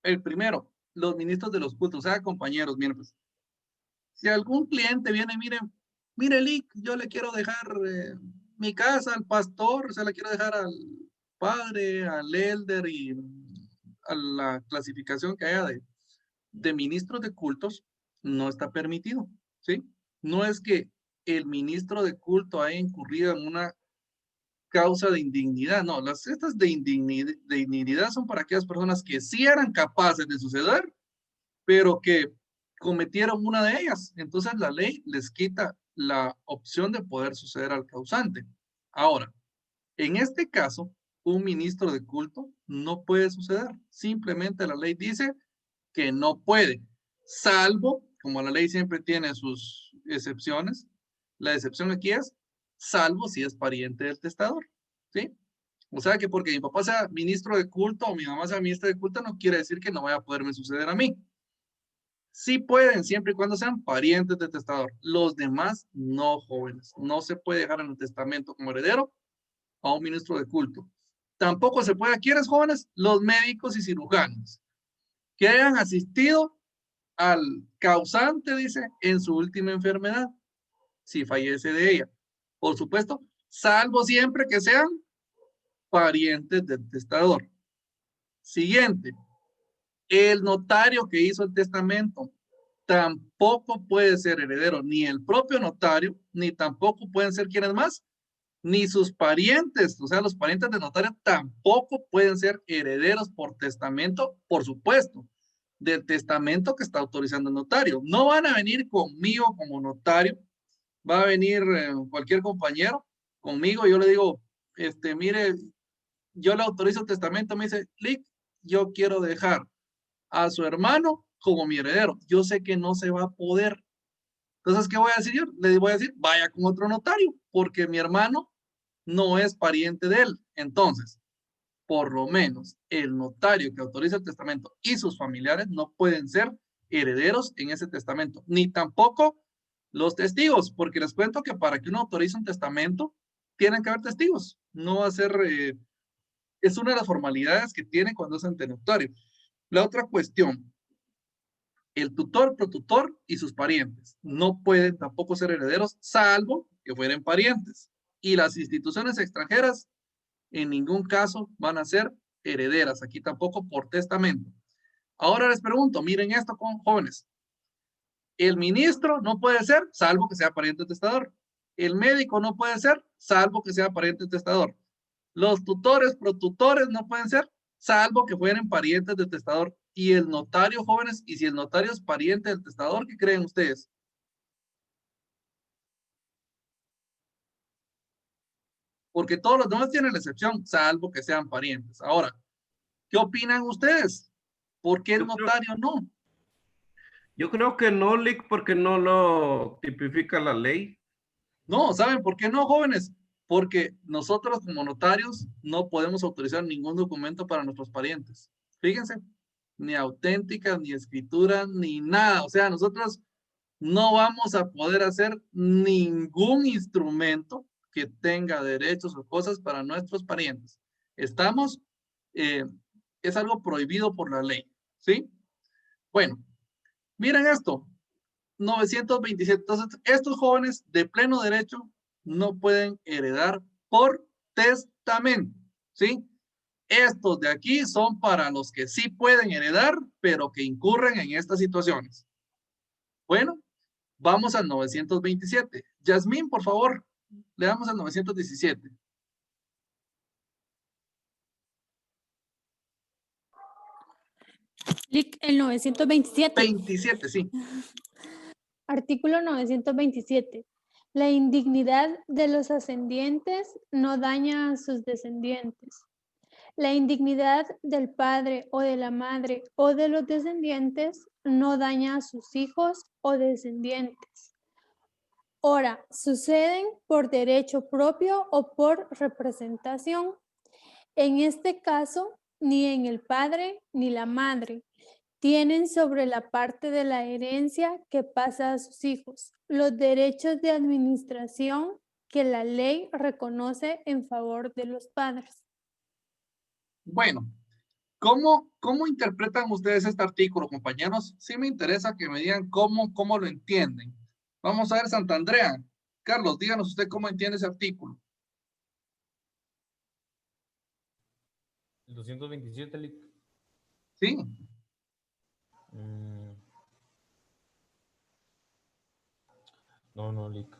El primero, los ministros de los cultos. O sea, compañeros, miren, pues, si algún cliente viene, mire, Lick, yo le quiero dejar mi casa al pastor, o sea, le quiero dejar al padre, al elder y a la clasificación que haya de ministros de cultos, no está permitido, ¿sí? No es que el ministro de culto haya incurrido en una causa de indignidad, no, las estas de indignidad son para aquellas personas que sí eran capaces de suceder, pero que cometieron una de ellas. Entonces la ley les quita la opción de poder suceder al causante. Ahora, en este caso, un ministro de culto no puede suceder. Simplemente la ley dice que no puede, salvo, como la ley siempre tiene sus excepciones, la excepción aquí es salvo si es pariente del testador, ¿sí? O sea que porque mi papá sea ministro de culto o mi mamá sea ministra de culto no quiere decir que no vaya a poderme suceder a mí. Sí pueden, siempre y cuando sean parientes del testador. Los demás no, jóvenes. No se puede dejar en el testamento como heredero a un ministro de culto. Tampoco se puede, ¿quiénes jóvenes? Los médicos y cirujanos. que hayan asistido al causante, dice, en su última enfermedad, si fallece de ella. Por supuesto, salvo siempre que sean parientes del testador. Siguiente, el notario que hizo el testamento tampoco puede ser heredero, ni el propio notario, ni tampoco pueden ser quienes más, ni sus parientes, o sea, los parientes del notario tampoco pueden ser herederos por testamento, por supuesto, del testamento que está autorizando el notario. No van a venir conmigo como notario, va a venir cualquier compañero conmigo, yo le digo, mire, yo le autorizo el testamento, me dice, Lick, yo quiero dejar a su hermano como mi heredero. Yo sé que no se va a poder. Entonces, ¿qué voy a decir yo? Le voy a decir, vaya con otro notario, porque mi hermano no es pariente de él. Entonces, por lo menos el notario que autoriza el testamento y sus familiares no pueden ser herederos en ese testamento, ni tampoco los testigos, porque les cuento que para que uno autorice un testamento, tienen que haber testigos. No va a ser, es una de las formalidades que tiene cuando es ante notario. La otra cuestión, el tutor, protutor y sus parientes no pueden tampoco ser herederos, salvo que fueren parientes. Y las instituciones extranjeras en ningún caso van a ser herederas, aquí tampoco por testamento. Ahora les pregunto, miren esto, jóvenes. El ministro no puede ser, salvo que sea pariente testador. El médico no puede ser, salvo que sea pariente testador. Los tutores, protutores no pueden ser, salvo que fueran parientes del testador. Y el notario, jóvenes, y si el notario es pariente del testador, ¿qué creen ustedes? Porque todos los demás tienen la excepción, salvo que sean parientes. Ahora, ¿qué opinan ustedes? ¿Por qué el notario no? Yo creo que no, Lick, porque no lo tipifica la ley. No, ¿saben por qué no, jóvenes? Porque nosotros como notarios no podemos autorizar ningún documento para nuestros parientes. Fíjense, ni auténticas, ni escrituras, ni nada. O sea, nosotros no vamos a poder hacer ningún instrumento que tenga derechos o cosas para nuestros parientes. Estamos, es algo prohibido por la ley, ¿sí? Bueno, miren esto, 927. Entonces, estos jóvenes de pleno derecho no pueden heredar por testamento, ¿sí? Estos de aquí son para los que sí pueden heredar, pero que incurren en estas situaciones. Bueno, vamos al 927. Yasmín, por favor, le damos al 917. Lic, el 927. 27, sí. Artículo 927. La indignidad de los ascendientes no daña a sus descendientes. La indignidad del padre o de la madre o de los descendientes no daña a sus hijos o descendientes. Ora, suceden por derecho propio o por representación. En este caso, ni en el padre ni la madre tienen sobre la parte de la herencia que pasa a sus hijos los derechos de administración que la ley reconoce en favor de los padres. Bueno, ¿cómo interpretan ustedes este artículo, compañeros? Sí me interesa que me digan cómo lo entienden. Vamos a ver, Santa Andrea. Carlos, díganos usted cómo entiende ese artículo. El 227, Lic. Sí. No, Lic.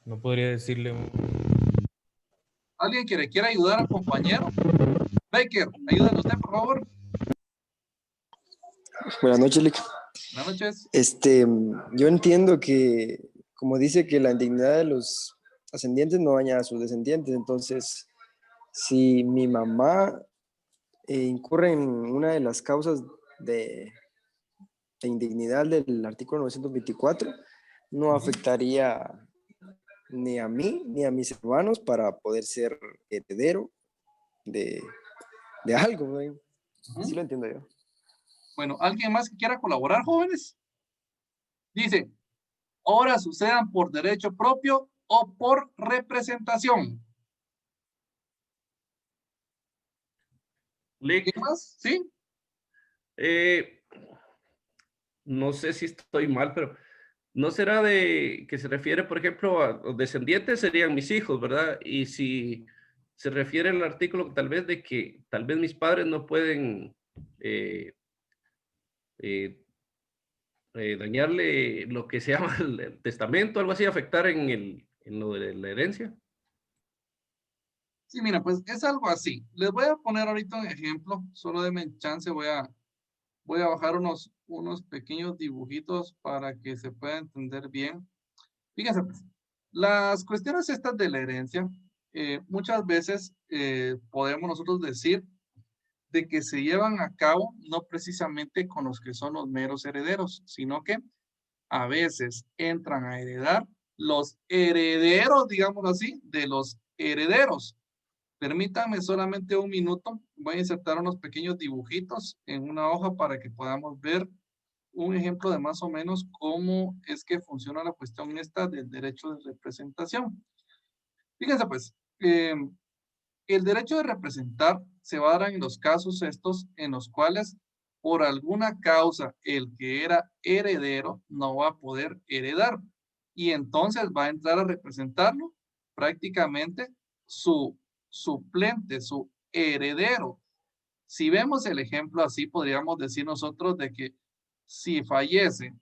No podría decirle. ¿Alguien que le quiera ayudar al compañero? Baker, ayúdanos usted, por favor. Buenas noches, Lic. Buenas noches. Yo entiendo que, como dice que la indignidad de los ascendientes no daña a sus descendientes, entonces, si mi mamá incurre en una de las causas de indignidad del artículo 924, no afectaría ni a mí ni a mis hermanos para poder ser heredero de algo, ¿no? Así lo entiendo yo. Bueno, ¿alguien más que quiera colaborar, jóvenes? Dice, ahora sucedan por derecho propio o por representación. ¿Qué más? ¿Sí? no sé si estoy mal, pero no será de que se refiere, por ejemplo, a los descendientes serían mis hijos, ¿verdad? Y si se refiere al artículo tal vez de que tal vez mis padres no pueden eh, dañarle lo que se llama el testamento, algo así, afectar en lo de la herencia. Sí, mira, pues es algo así. Les voy a poner ahorita un ejemplo, solo denme chance, voy a bajar unos pequeños dibujitos para que se pueda entender bien. Fíjense, pues, las cuestiones estas de la herencia, muchas veces podemos nosotros decir de que se llevan a cabo no precisamente con los que son los meros herederos, sino que a veces entran a heredar los herederos, digámoslo así, de los herederos. Permítanme solamente un minuto, voy a insertar unos pequeños dibujitos en una hoja para que podamos ver un ejemplo de más o menos cómo es que funciona la cuestión esta del derecho de representación. Fíjense pues, el derecho de representar se va a dar en los casos estos en los cuales por alguna causa el que era heredero no va a poder heredar y entonces va a entrar a representarlo prácticamente su suplente, su heredero. Si vemos el ejemplo así, podríamos decir nosotros de que si fallece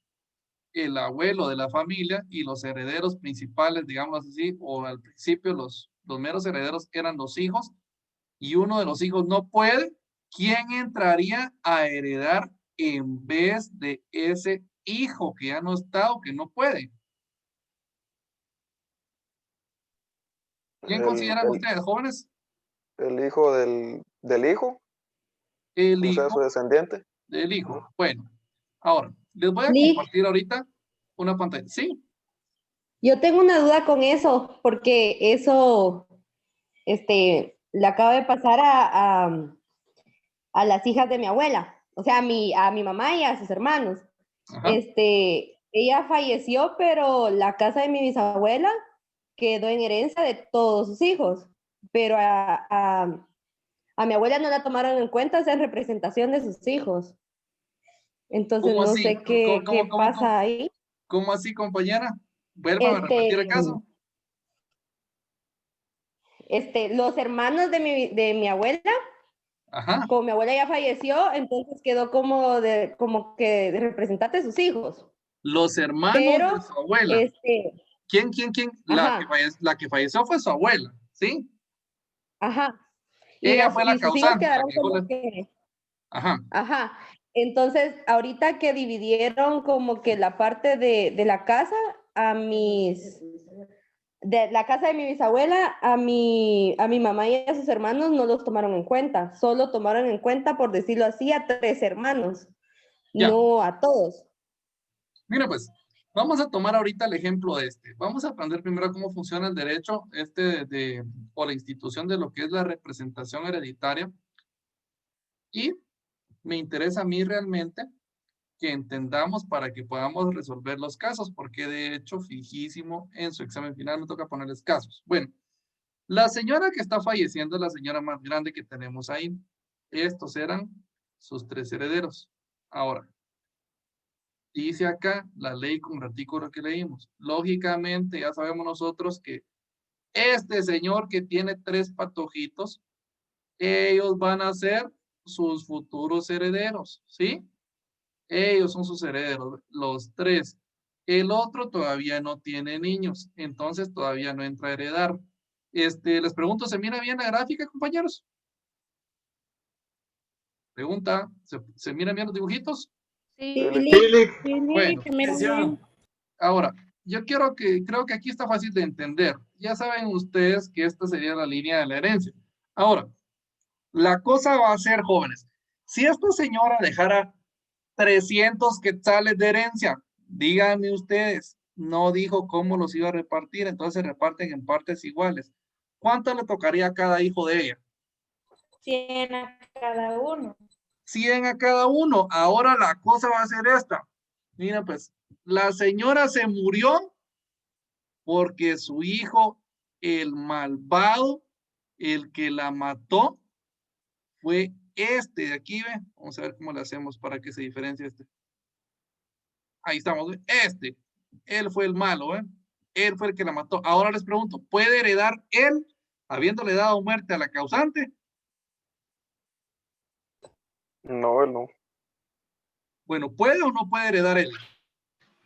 el abuelo de la familia y los herederos principales, digamos así, o al principio los meros herederos eran los hijos, y uno de los hijos no puede, ¿quién entraría a heredar en vez de ese hijo que ya no está o que no puede? ¿Quién consideran ustedes, jóvenes? El hijo del hijo. El O sea, hijo su descendiente. del hijo. Bueno, ahora, les voy a Lick, compartir ahorita una pantalla. Sí, yo tengo una duda con eso, porque eso le acaba de pasar a las hijas de mi abuela, o sea, a mi mamá y a sus hermanos. ajá. Ella falleció, pero la casa de mi bisabuela quedó en herencia de todos sus hijos, pero a mi abuela no la tomaron en cuenta, o sea, en representación de sus hijos. Entonces, ¿Cómo no así? sé qué pasa ahí. ¿Cómo así, compañera? Vuelvan a repetir el caso. Los hermanos de mi abuela, ajá, como mi abuela ya falleció, entonces quedó como que de representante de sus hijos. Los hermanos Pero, de su abuela. ¿Quién? La que falleció fue su abuela, ¿sí? Ajá. Ella fue la y sus hijos causante. quedaron como que... Ajá. Ajá. Entonces, ahorita que dividieron como que la parte de la casa de la casa de mi bisabuela, a mi mamá y a sus hermanos no los tomaron en cuenta. Solo tomaron en cuenta, por decirlo así, a 3 hermanos, Ya. no a todos. Mira, pues, vamos a tomar ahorita el ejemplo de este. Vamos a aprender primero cómo funciona el derecho o la institución de lo que es la representación hereditaria. Y me interesa a mí realmente que entendamos para que podamos resolver los casos, porque de hecho, fijísimo, en su examen final me toca ponerles casos. Bueno, la señora que está falleciendo es la señora más grande que tenemos ahí. Estos eran sus 3 herederos. Ahora, dice acá la ley con el artículo que leímos. Lógicamente, ya sabemos nosotros que este señor que tiene 3 patojitos, ellos van a ser sus futuros herederos, ¿sí? Ellos son sus herederos, los 3. El otro todavía no tiene niños, entonces todavía no entra a heredar. Les pregunto, ¿se mira bien la gráfica, compañeros? Pregunta, ¿se miran bien los dibujitos? Sí, Bueno, mira bien. ahora, creo que aquí está fácil de entender. Ya saben ustedes que esta sería la línea de la herencia. Ahora, la cosa va a ser, jóvenes, si esta señora dejara 300 quetzales de herencia, díganme ustedes, no dijo cómo los iba a repartir, entonces se reparten en partes iguales. ¿Cuánto le tocaría a cada hijo de ella? 100 a cada uno. 100 a cada uno. Ahora la cosa va a ser esta. Mira, pues, la señora se murió porque su hijo, el malvado, el que la mató, fue este de aquí, ¿ve? Vamos a ver cómo le hacemos para que se diferencie este. ahí estamos, él fue el malo, él fue el que la mató. Ahora les pregunto, ¿puede heredar él, habiéndole dado muerte a la causante? No, él no. Bueno, ¿puede o no puede heredar él?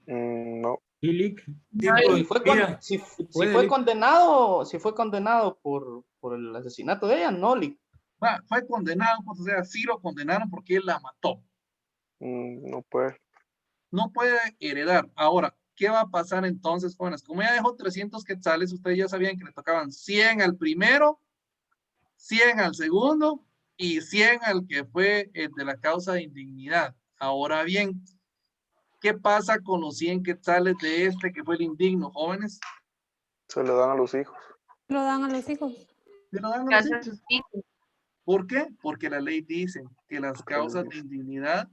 No. Si fue condenado por el asesinato de ella, no, Lick. Fue condenado, pues, o sea, sí lo condenaron porque él la mató. No puede. No puede heredar. Ahora, ¿qué va a pasar entonces, jóvenes? Como ya dejó 300 quetzales, ustedes ya sabían que le tocaban 100 al primero, 100 al segundo y 100 al que fue el de la causa de indignidad. Ahora bien, ¿qué pasa con los 100 quetzales de este que fue el indigno, jóvenes? Se le dan a los hijos. Lo dan a los hijos. Se lo dan a los hijos. ¿Por qué? Porque la ley dice que las causas de indignidad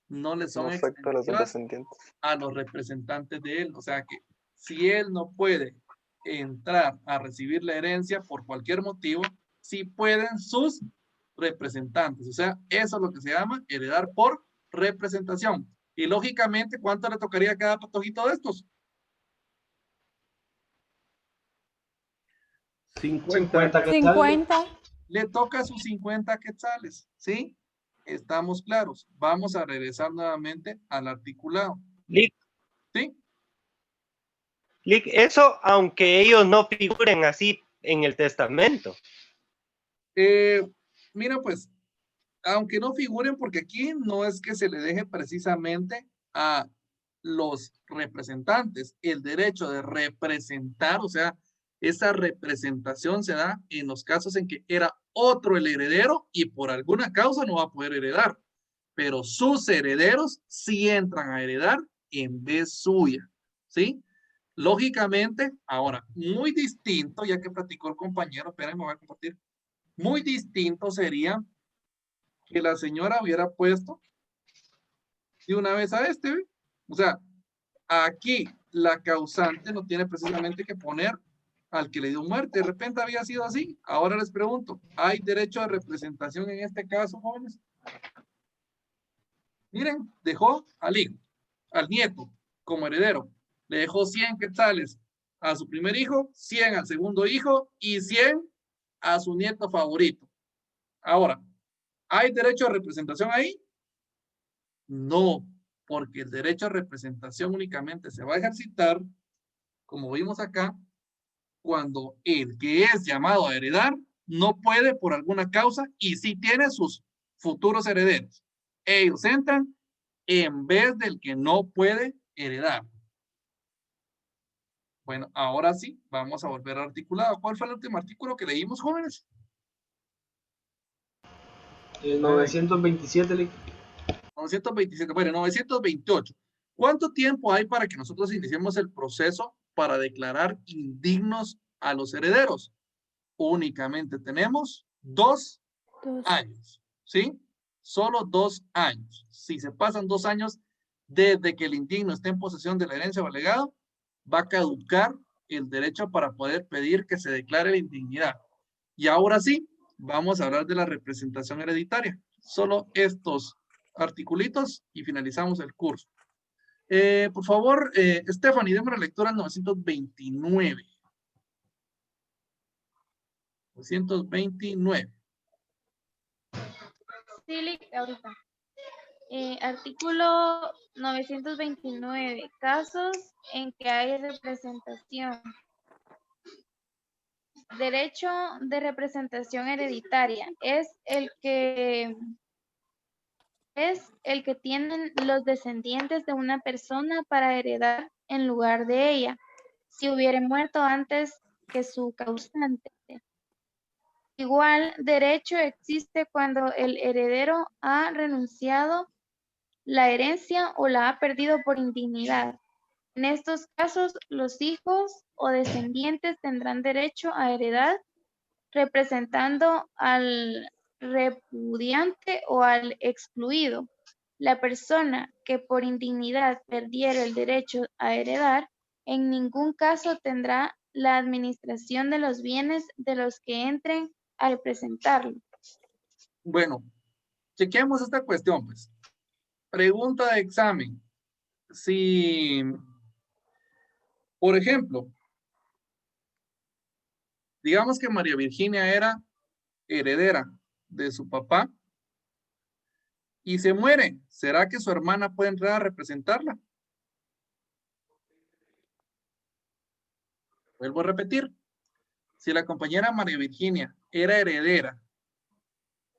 no le son afecta a los descendientes. A los representantes de él. O sea que si él no puede entrar a recibir la herencia por cualquier motivo, sí pueden sus representantes. O sea, eso es lo que se llama heredar por representación. Y lógicamente, ¿cuánto le tocaría a cada patojito de estos? 50. Le toca sus 50 quetzales, ¿sí? Estamos claros. Vamos a regresar nuevamente al articulado. Lick. ¿Sí? Lick, eso aunque ellos no figuren así en el testamento. Mira, pues, aunque no figuren, porque aquí no es que se le deje precisamente a los representantes el derecho de representar, o sea, esa representación se da en los casos en que era otro el heredero y por alguna causa no va a poder heredar, pero sus herederos sí entran a heredar en vez suya, ¿sí? Lógicamente, ahora, muy distinto, ya que platicó el compañero, esperen, me voy a compartir, muy distinto sería que la señora hubiera puesto de una vez a este, ¿ve? O sea, aquí la causante no tiene precisamente que poner al que le dio muerte. De repente había sido así. Ahora les pregunto, ¿hay derecho de representación en este caso, jóvenes? Miren, dejó al hijo, al nieto, como heredero. Le dejó 100 quetzales a su primer hijo, 100 al segundo hijo y 100 a su nieto favorito. Ahora, ¿hay derecho de representación ahí? No, porque el derecho a representación únicamente se va a ejercitar, como vimos acá, cuando el que es llamado a heredar no puede por alguna causa y sí tiene sus futuros herederos. Ellos entran en vez del que no puede heredar. Bueno, ahora sí, vamos a volver al articulado. ¿Cuál fue el último artículo que leímos, jóvenes? El 927, Lick. 927, bueno, 928. ¿Cuánto tiempo hay para que nosotros iniciemos el proceso para declarar indignos a los herederos? Únicamente tenemos 2 años, ¿sí? Solo 2 años. Si se pasan 2 años desde que el indigno esté en posesión de la herencia o el legado, va a caducar el derecho para poder pedir que se declare la indignidad. Y ahora sí, vamos a hablar de la representación hereditaria. Solo estos articulitos y finalizamos el curso. Por favor, Stephanie, démosle lectura al 929. 929. Sí, Lick, ahorita. Artículo 929. Casos en que hay representación. Derecho de representación hereditaria es el que tienen los descendientes de una persona para heredar en lugar de ella, si hubiera muerto antes que su causante. Igual derecho existe cuando el heredero ha renunciado la herencia o la ha perdido por indignidad. En estos casos, los hijos o descendientes tendrán derecho a heredar representando al repudiante o al excluido. La persona que por indignidad perdiera el derecho a heredar, en ningún caso tendrá la administración de los bienes de los que entren a representarlo. Bueno, chequemos esta cuestión, pues. Pregunta de examen. si, por ejemplo, digamos que María Virginia era heredera de su papá y se muere, ¿será que su hermana puede entrar a representarla? Vuelvo a repetir. Si la compañera María Virginia era heredera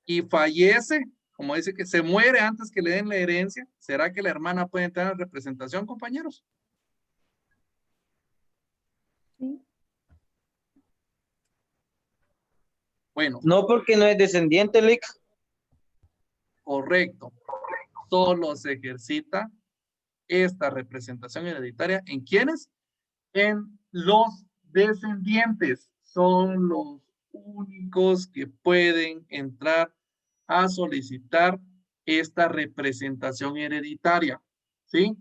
y fallece, como dice que se muere antes que le den la herencia, ¿será que la hermana puede entrar en representación, compañeros? Sí. Bueno. No, porque no es descendiente, Lick. Correcto. Solo se ejercita esta representación hereditaria ¿en quiénes? En los descendientes. Son los únicos que pueden entrar a solicitar esta representación hereditaria, ¿sí?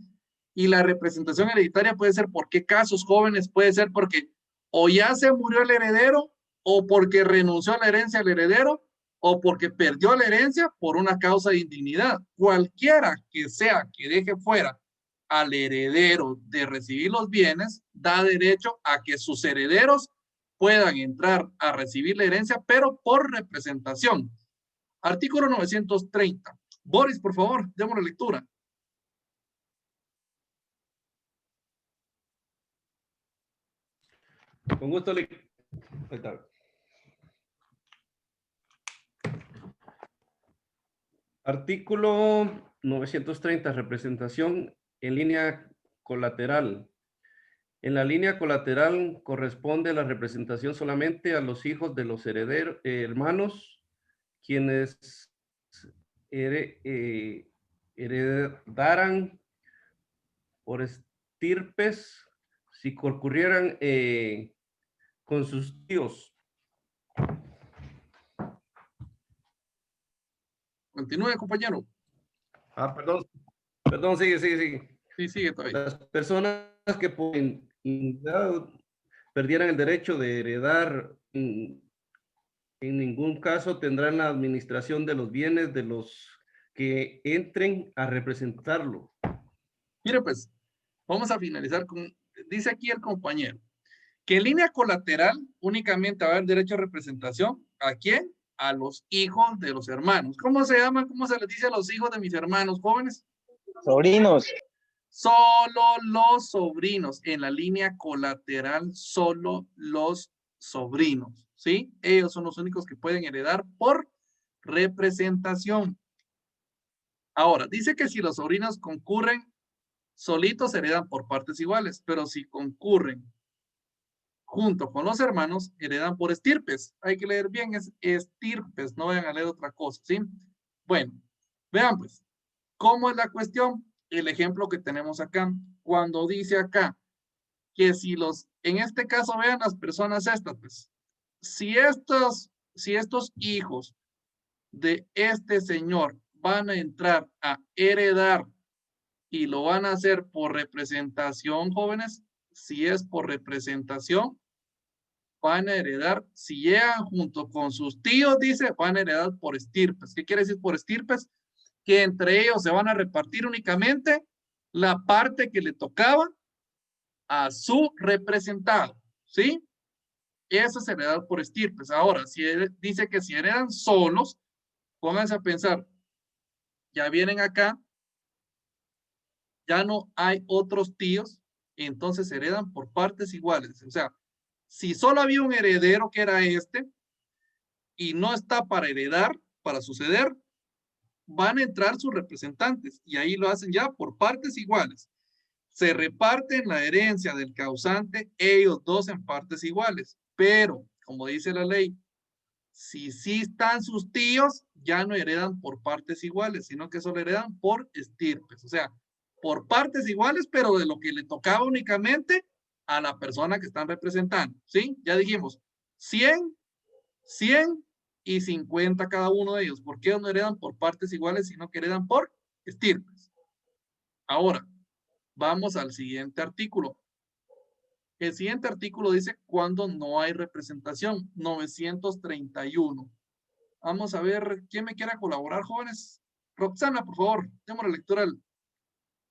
Y la representación hereditaria puede ser por qué casos, jóvenes, puede ser porque o ya se murió el heredero, o porque renunció a la herencia al heredero, o porque perdió la herencia por una causa de indignidad. Cualquiera que sea que deje fuera al heredero de recibir los bienes, da derecho a que sus herederos puedan entrar a recibir la herencia, pero por representación. Artículo 930. Boris, por favor, démosle lectura. Con gusto, Lick. Ahí está. Artículo 930, representación en línea colateral. En la línea colateral corresponde la representación solamente a los hijos de los herederos, hermanos, quienes heredaran por estirpes si concurrieran con sus tíos. Continúe, compañero. Perdón. Perdón, sigue. Sí, sigue todavía. Las personas que por indignidad perdieran el derecho de heredar, en ningún caso tendrán la administración de los bienes de los que entren a representarlo. Mire, pues, vamos a finalizar con, dice aquí el compañero, que en línea colateral únicamente va a haber derecho a representación. ¿A quién? A los hijos de los hermanos. ¿Cómo se llama? ¿Cómo se les dice a los hijos de mis hermanos jóvenes? Sobrinos. Solo los sobrinos. En la línea colateral, solo los sobrinos, ¿sí? Ellos son los únicos que pueden heredar por representación. Ahora, dice que si los sobrinos concurren solitos, heredan por partes iguales, pero si concurren junto con los hermanos, heredan por estirpes. Hay que leer bien, es estirpes, no vayan a leer otra cosa, ¿sí? Bueno, vean pues, ¿cómo es la cuestión? El ejemplo que tenemos acá, cuando dice acá, que si los, en este caso vean las personas estas, pues, si estos hijos de este señor van a entrar a heredar y lo van a hacer por representación, jóvenes, si es por representación, van a heredar, si llegan junto con sus tíos, dice, van a heredar por estirpes. ¿Qué quiere decir por estirpes? Que entre ellos se van a repartir únicamente la parte que le tocaba a su representado, ¿sí? Eso es heredar por estirpes. Ahora, si dice que si heredan solos, pónganse a pensar, ya vienen acá, ya no hay otros tíos, entonces heredan por partes iguales. O sea, si solo había un heredero que era este y no está para heredar, para suceder, van a entrar sus representantes y ahí lo hacen ya por partes iguales. Se reparten la herencia del causante, ellos dos en partes iguales, pero como dice la ley, si sí están sus tíos, ya no heredan por partes iguales, sino que solo heredan por estirpes, o sea, por partes iguales, pero de lo que le tocaba únicamente a la persona que están representando, ¿sí? Ya dijimos, 100 y 50 cada uno de ellos. ¿Por qué no heredan por partes iguales, sino que heredan por estirpes? Ahora, vamos al siguiente artículo. El siguiente artículo dice cuando no hay representación, 931. Vamos a ver, ¿quién me quiera colaborar, jóvenes? Roxana, por favor, démosle lectura al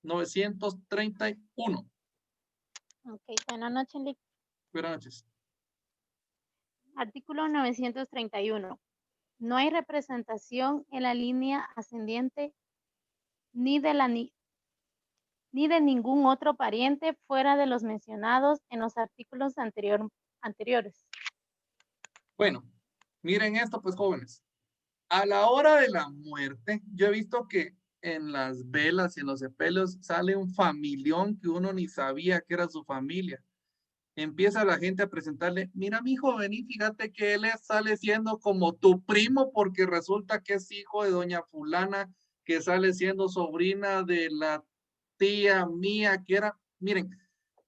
931. Ok, buenas noches, Lick. Buenas noches. Artículo 931. No hay representación en la línea ascendiente ni de ningún otro pariente fuera de los mencionados en los artículos anteriores. Bueno, miren esto, pues, jóvenes. A la hora de la muerte, yo he visto que en las velas y en los sepelios sale un familión que uno ni sabía que era su familia. Empieza la gente a presentarle, mira, mi hijo, vení, fíjate que él sale siendo como tu primo porque resulta que es hijo de doña fulana, que sale siendo sobrina de la tía mía, que era, miren,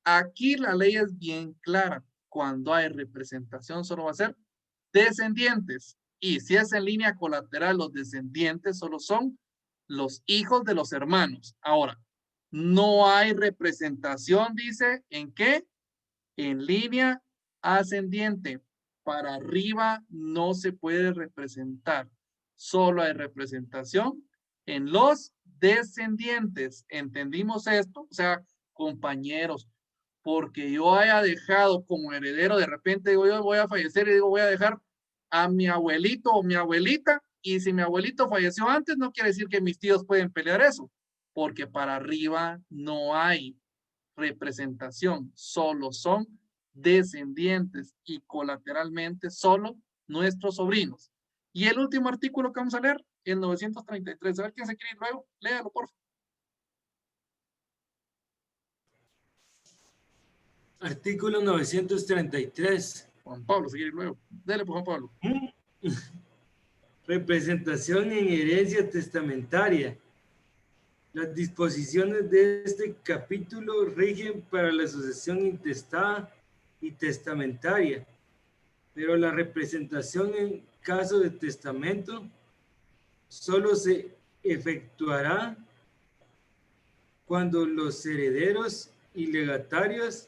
aquí la ley es bien clara. Cuando hay representación solo va a ser descendientes. Y si es en línea colateral, los descendientes solo son los hijos de los hermanos. Ahora, no hay representación, dice, ¿en qué? En línea ascendiente. Para arriba no se puede representar. Solo hay representación en los descendientes. ¿Entendimos esto? O sea, compañeros, porque yo haya dejado como heredero, de repente digo, yo voy a fallecer y digo, voy a dejar a mi abuelito o mi abuelita, y si mi abuelito falleció antes, no quiere decir que mis tíos pueden pelear eso, porque para arriba no hay representación, solo son descendientes y colateralmente solo nuestros sobrinos. Y el último artículo que vamos a leer, el 933, a ver quién se quiere ir luego, léalo por favor. Artículo 933. Juan Pablo, seguir luego. Dele, pues, Juan Pablo. Representación en herencia testamentaria. Las disposiciones de este capítulo rigen para la sucesión intestada y testamentaria, pero la representación en caso de testamento solo se efectuará cuando los herederos y legatarios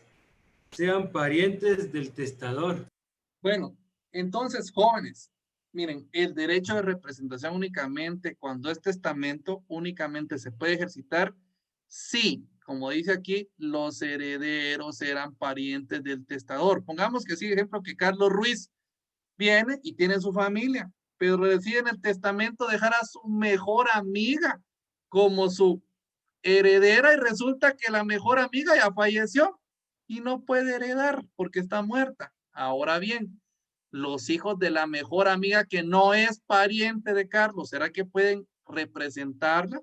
sean parientes del testador. Bueno, entonces, jóvenes, miren, el derecho de representación únicamente cuando es testamento únicamente se puede ejercitar si, como dice aquí, los herederos eran parientes del testador. Pongamos que sí, ejemplo, que Carlos Ruiz viene y tiene su familia, pero decide en el testamento dejar a su mejor amiga como su heredera y resulta que la mejor amiga ya falleció y no puede heredar porque está muerta. Ahora bien, los hijos de la mejor amiga que no es pariente de Carlos, ¿será que pueden representarla?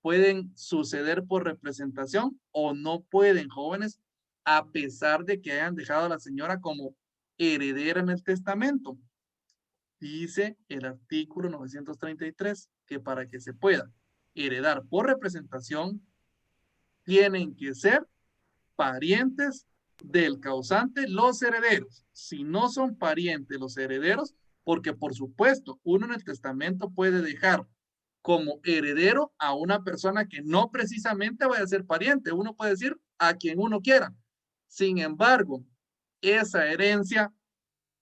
¿Pueden suceder por representación o no pueden, jóvenes, a pesar de que hayan dejado a la señora como heredera en el testamento? Dice el artículo 933 que para que se pueda heredar por representación, tienen que ser parientes del causante los herederos. Si no son parientes los herederos, porque por supuesto, uno en el testamento puede dejar como heredero a una persona que no precisamente vaya a ser pariente. Uno puede decir a quien uno quiera. Sin embargo, esa herencia,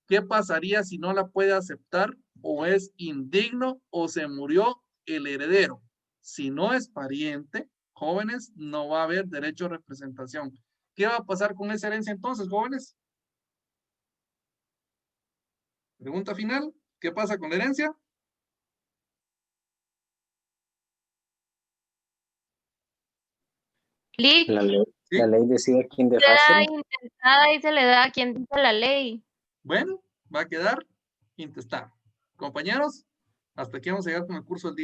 ¿qué pasaría si no la puede aceptar o es indigno o se murió el heredero? Si no es pariente, jóvenes, no va a haber derecho a representación. ¿Qué va a pasar con esa herencia entonces, jóvenes? Pregunta final, ¿qué pasa con la herencia? Lick, La ley decide quién se da dejárselo. intentada y se le da a quien dice la ley. Bueno, va a quedar intestado. Compañeros, hasta aquí vamos a llegar con el curso del día.